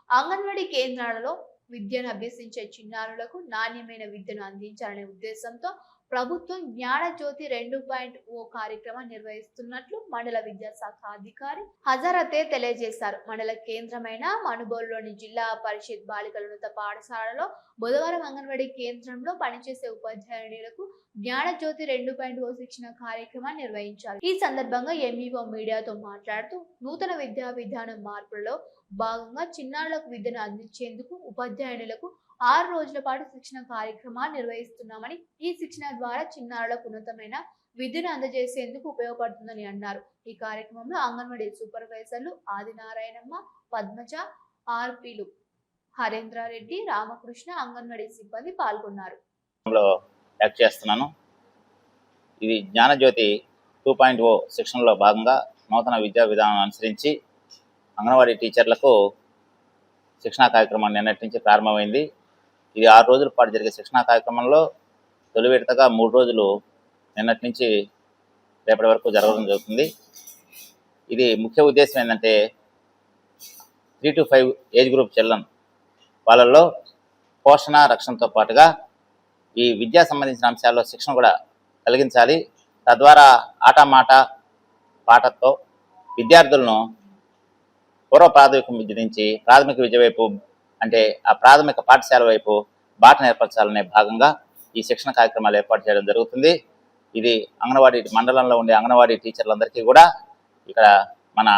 అంగన్వాడీ కేంద్రాలలో విద్యను అభ్యసించే చిన్నారులకు నాణ్యమైన విద్యను అందించాలనే ఉద్దేశంతో ప్రభుత్వం జ్ఞానజ్యోతి 2.0 కార్యక్రమం నిర్వహిస్తున్నట్లు మండల విద్యాశాఖ అధికారి హజరతే తెలియజేశారు. మండల కేంద్రమైన మనుబోలులోని జిల్లా పరిషత్ బాలికలున్నత పాఠశాలలో బుధవారం అంగన్వాడీ కేంద్రంలో పనిచేసే ఉపాధ్యాయులకు జ్ఞానజ్యోతి 2.0 శిక్షణ కార్యక్రమాన్ని నిర్వహించారు. ఈ సందర్భంగా ఎంఈఓ మీడియాతో మాట్లాడుతూ నూతన విద్యా విధానం మార్పులలో భాగంగా చిన్నారులకు విద్యను అందించేందుకు ఉపాధ్యాయులకు 6 రోజుల పాటు శిక్షణ కార్యక్రమాలు నిర్వహిస్తున్నామని, ఈ శిక్షణ ద్వారా చిన్నారులకు ఉన్నతమైన విద్యను అందజేసేందుకు ఉపయోగపడుతుందని అన్నారు. ఈ కార్యక్రమంలో అంగన్వాడీ సూపర్వైజర్లు ఆదినారాయణమ్మ, పద్మజ, ఆర్పీలు హరేంద్రారెడ్డి, రామకృష్ణ, అంగన్వాడీ సిబ్బంది పాల్గొన్నారు. ఇది జ్ఞానజ్యోతి 2.0 శిక్షణలో భాగంగా నూతన విద్యా విధానాన్ని అనుసరించి అంగన్వాడీ టీచర్లకు శిక్షణా కార్యక్రమం నిన్నటి నుంచి ప్రారంభమైంది. ఇది 6 రోజుల పాటు జరిగే శిక్షణా కార్యక్రమంలో తొలి విడతగా 3 రోజులు నిన్నటి నుంచి రేపటి వరకు జరగడం జరుగుతుంది. ఇది ముఖ్య ఉద్దేశం ఏంటంటే 3 to 5 ఏజ్ గ్రూప్ చిల్డ్రన్ వాళ్ళల్లో పోషణ రక్షణతో పాటుగా ఈ విద్యా సంబంధించిన అంశాల్లో శిక్షణ కూడా కలిగించాలి. తద్వారా ఆటమాట పాటతో విద్యార్థులను పూర్వ ప్రాథమిక విద్య నుంచి ప్రాథమిక విద్య వైపు అంటే ఆ ప్రాథమిక పాఠశాల వైపు బాట నేర్పరచాలనే భాగంగా ఈ శిక్షణ కార్యక్రమాలు ఏర్పాటు చేయడం జరుగుతుంది. ఇది అంగన్వాడీ మండలంలో ఉండే అంగన్వాడీ టీచర్లందరికీ కూడా ఇక్కడ మన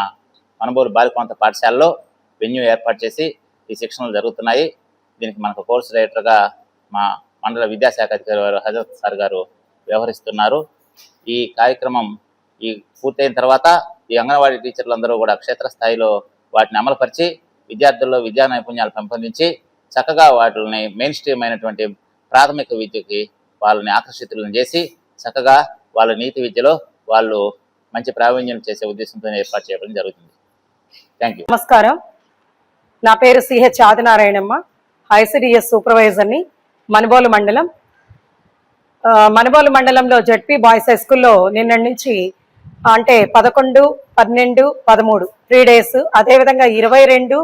మనుబోలు బాలికోన్నత పాఠశాలలో వెన్యూ ఏర్పాటు చేసి ఈ శిక్షణలు జరుగుతున్నాయి. దీనికి మనకు కోర్సు డైరెక్టర్గా మా మండల విద్యాశాఖ అధికారి వారు హజరత్ సార్ గారు వ్యవహరిస్తున్నారు. ఈ కార్యక్రమం పూర్తయిన తర్వాత ఈ అంగన్వాడీ టీచర్లందరూ కూడా క్షేత్రస్థాయిలో వాటిని అమలుపరిచి విద్యార్థుల్లో విద్యా నైపుణ్యాలు పెంపొందించి చక్కగా వాటిని మెయిన్ స్ట్రీమ్ అయినటువంటి ప్రాథమిక విద్యకి వాళ్ళని ఆకర్షితులను చేసి చక్కగా వాళ్ళ నీతి విద్యలో వాళ్ళు మంచి ప్రావీణ్యం చేసే ఉద్దేశంతో ఏర్పాటు చేయడం జరుగుతుంది. Thank you. నమస్కారం, నా పేరు సిహెచ్ ఆదినారాయణమ్మ, ఐసిడిఎస్ సూపర్వైజర్ని, మనుబోలు మండలం. మనుబోలు మండలంలో జడ్పీ బాయ్స్ హై స్కూల్లో నిన్నటి నుంచి అంటే 11, 12, 13 3 డేస్, అదేవిధంగా 22,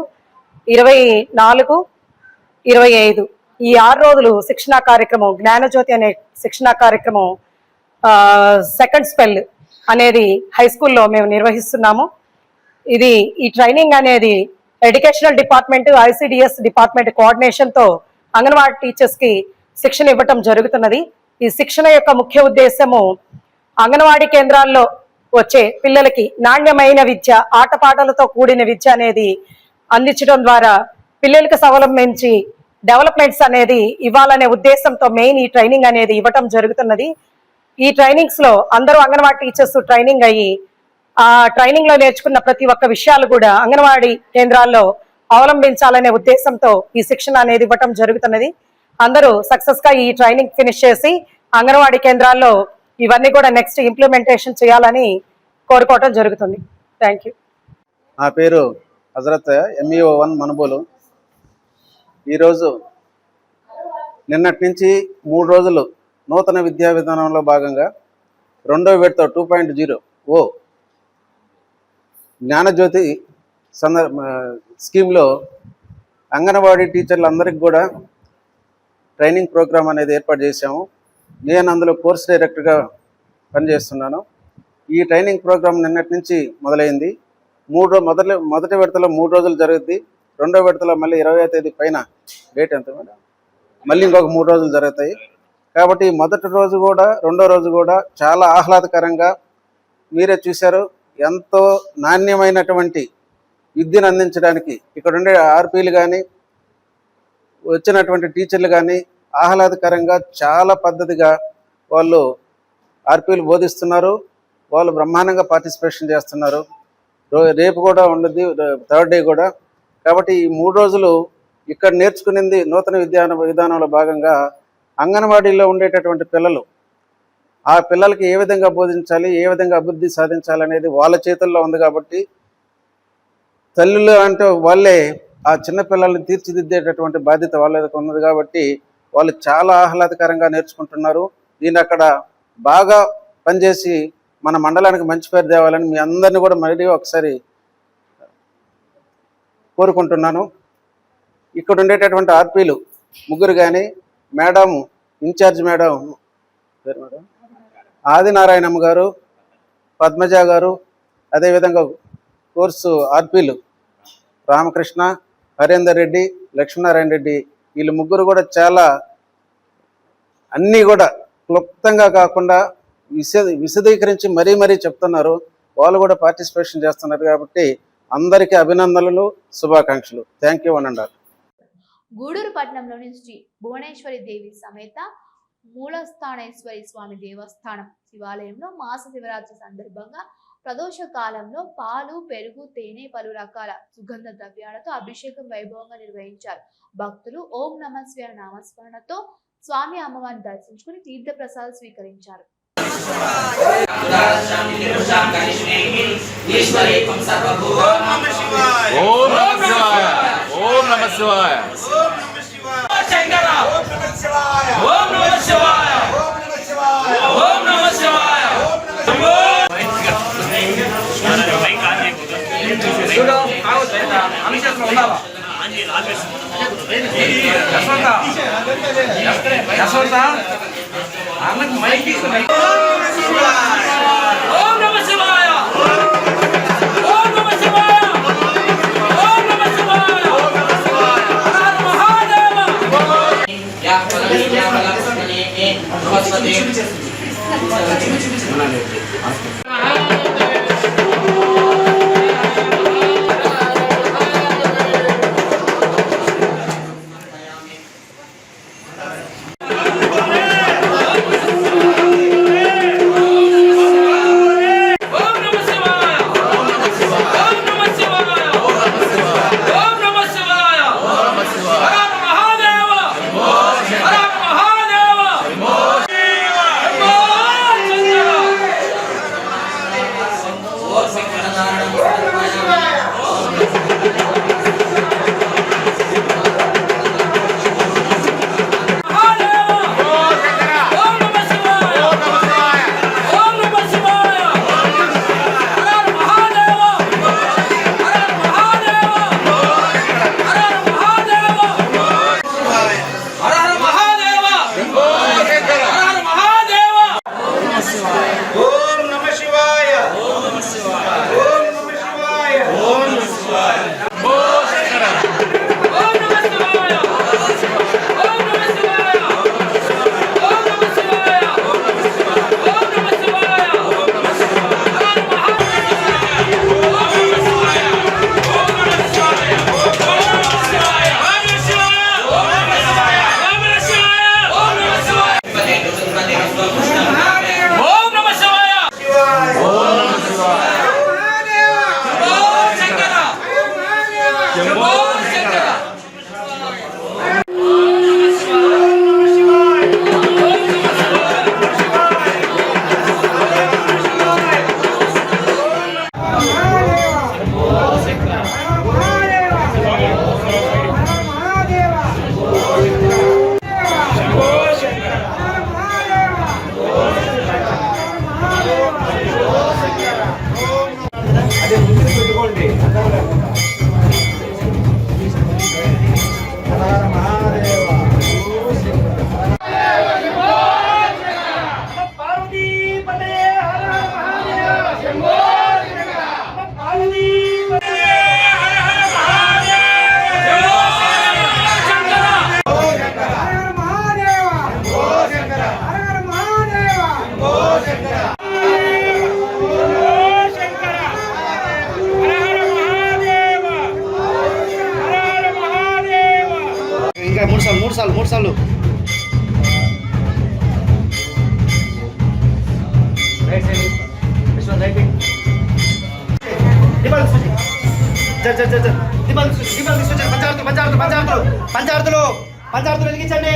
24, 25 ఈ 6 రోజులు శిక్షణా కార్యక్రమం జ్ఞానజ్యోతి అనే శిక్షణా కార్యక్రమం సెకండ్ స్పెల్ అనేది హై స్కూల్లో మేము నిర్వహిస్తున్నాము. ఈ ట్రైనింగ్ అనేది ఎడ్యుకేషనల్ డిపార్ట్మెంట్, ఐసిడిఎస్ డిపార్ట్మెంట్ కోఆర్డినేషన్తో అంగన్వాడీ టీచర్స్కి శిక్షణ ఇవ్వటం జరుగుతున్నది. ఈ శిక్షణ యొక్క ముఖ్య ఉద్దేశము అంగన్వాడీ కేంద్రాల్లో వచ్చే పిల్లలకి నాణ్యమైన విద్య, ఆటపాటలతో కూడిన విద్య అనేది అందించడం ద్వారా పిల్లలకు స్వావలంబించి డెవలప్మెంట్స్ అనేది ఇవ్వాలనే ఉద్దేశంతో మెయిన్ ఈ ట్రైనింగ్ అనేది ఇవ్వటం జరుగుతున్నది. ఈ ట్రైనింగ్స్ లో అందరూ అంగన్వాడీ టీచర్స్ ట్రైనింగ్ అయ్యి ఆ ట్రైనింగ్ లో నేర్చుకున్న ప్రతి ఒక్క విషయాలు కూడా అంగన్వాడీ కేంద్రాల్లో అవలంబించాలనే ఉద్దేశంతో ఈ శిక్షణ అనేది ఇవ్వటం జరుగుతున్నది. అందరూ సక్సెస్ గా ఈ ట్రైనింగ్ ఫినిష్ చేసి అంగన్వాడీ కేంద్రాల్లో ఇవన్నీ కూడా నెక్స్ట్ ఇంప్లిమెంటేషన్ చేయాలని కోరుకోవటం జరుగుతుంది. Thank you. నా పేరు హజరత్ ఎంఈఓ 1 మనుబోలు. ఈరోజు నిన్నటి నుంచి 3 రోజులు నూతన విద్యా విధానంలో భాగంగా 2వ విడత 2.0 జ్ఞానజ్యోతి స్కీమ్లో అంగన్వాడీ టీచర్లందరికీ కూడా ట్రైనింగ్ ప్రోగ్రామ్ అనేది ఏర్పాటు చేశాము. నేను అందులో కోర్స్ డైరెక్టర్గా పనిచేస్తున్నాను. ఈ ట్రైనింగ్ ప్రోగ్రామ్ నిన్నటి నుంచి మొదలైంది. మొదటి విడతలో 3 రోజులు జరుగుద్ది. 2వ విడతలో మళ్ళీ 20వ తేదీ పైన డేట్ ఎంత మేడం మళ్ళీ ఇంకొక 3 రోజులు జరుగుతాయి. కాబట్టి మొదటి రోజు కూడా 2వ రోజు కూడా చాలా ఆహ్లాదకరంగా మీరే చూశారు. ఎంతో నాణ్యమైనటువంటి విద్యను అందించడానికి ఇక్కడ ఉండే ఆర్పీలు కానీ వచ్చినటువంటి టీచర్లు కానీ ఆహ్లాదకరంగా చాలా పద్ధతిగా వాళ్ళు ఆర్పీలు బోధిస్తున్నారు. వాళ్ళు బ్రహ్మాండంగా పార్టిసిపేషన్ చేస్తున్నారు. రేపు కూడా ఉండదు, 3rd డే కూడా. కాబట్టి ఈ 3 రోజులు ఇక్కడ నేర్చుకునేది నూతన విధానంలో భాగంగా అంగన్వాడీలో ఉండేటటువంటి పిల్లలు ఆ పిల్లలకి ఏ విధంగా బోధించాలి, ఏ విధంగా అభివృద్ధి సాధించాలనేది వాళ్ళ చేతుల్లో ఉంది. కాబట్టి తల్లులు అంటే వాళ్ళే ఆ చిన్న పిల్లల్ని తీర్చిదిద్దేటటువంటి బాధ్యత వాళ్ళకి ఉన్నది. కాబట్టి వాళ్ళు చాలా ఆహ్లాదకరంగా నేర్చుకుంటున్నారు. దీన్ని అక్కడ బాగా పనిచేసి మన మండలానికి మంచి పేరు తేవాలని మీ అందరినీ కూడా మళ్ళీ ఒకసారి కోరుకుంటున్నాను. ఇక్కడ ఉండేటటువంటి ఆర్పీలు 3 కానీ మేడం ఇన్ఛార్జ్ మేడం ఆదినారాయణమ్మ గారు, పద్మజ గారు, అదేవిధంగా కోర్సు ఆర్పీలు రామకృష్ణ, హరేందర్ రెడ్డి, లక్ష్మీనారాయణ రెడ్డి, వీళ్ళు 3 కూడా చాలా అన్నీ కూడా క్లుప్తంగా కాకుండా విశదీకరించి మరీ చెప్తున్నారు. వాళ్ళు కూడా పార్టిసిపేషన్ చేస్తున్నారు. కాబట్టి అందరికీ అభినందనలు, శుభాకాంక్షలు. థ్యాంక్ యూ అనండి. గూడూరు పట్టణంలోని శ్రీ భువనేశ్వరి దేవి సమేత మూలస్థానేశ్వరి స్వామి దేవస్థానం శివాలయంలో మాస శివరాత్రి సందర్భంగా ప్రదోష కాలంలో పాలు, పెరుగు, తేనె, పలు రకాల సుగంధ ద్రవ్యాలతో అభిషేకం వైభవంగా నిర్వహించారు. భక్తులు ఓం నమః శివాయ నామస్మరణతో స్వామి అమ్మవారిని దర్శించుకుని తీర్థ ప్రసాదం స్వీకరించారు. మూడు సార్లు పంచాయతీలు వెలిగించండి.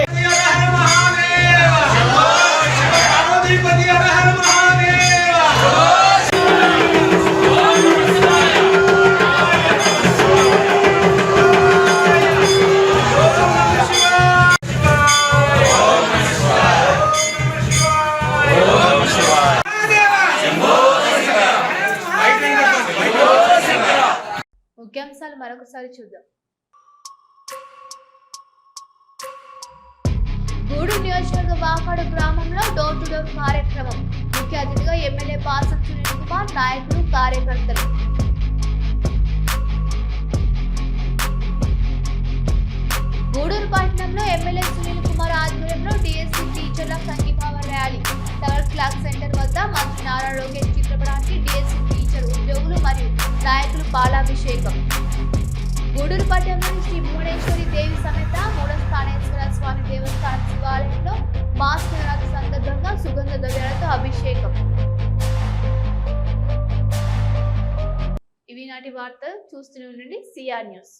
ముఖ్యాంశాలు మరొకసారి చూద్దాం. గూడూరు నియోజకవర్గ వాకాడు గ్రామంలో డోర్ టు డోర్ కార్యక్రమం. ముఖ్య అతిథిగా ఎమ్మెల్యే పాసం సునీల్ కుమార్, నాయకులు, కార్యకర్తలు. గూడూరు పట్టణంలో ఎమ్మెల్యే సునీల్ కుమార్ ఆధ్వర్యంలో డిఎస్సి టీచర్ల సంఘీభావ ర్యాలీ. టవర్ క్లాక్ సెంటర్ వద్ద మంత్రి నారా లోకేష్ చిత్రపటానికి డిఎస్సి టీచర్ ఉద్యోగులు మరియు నాయకులు పాలాభిషేకం. గూడూరు పట్టణంలోని శ్రీ భువనేశ్వరి దేవి సమేత మూలస్థానేశ్వర స్వామి దేవస్థాన శివాలయంలో మాస నవరాత్రి సందర్భంగా సుగంధ ద్రవ్యాలతో అభిషేకం. ఇవి నాటి వార్తలు. చూస్తూనే ఉండండి సిఆర్ న్యూస్.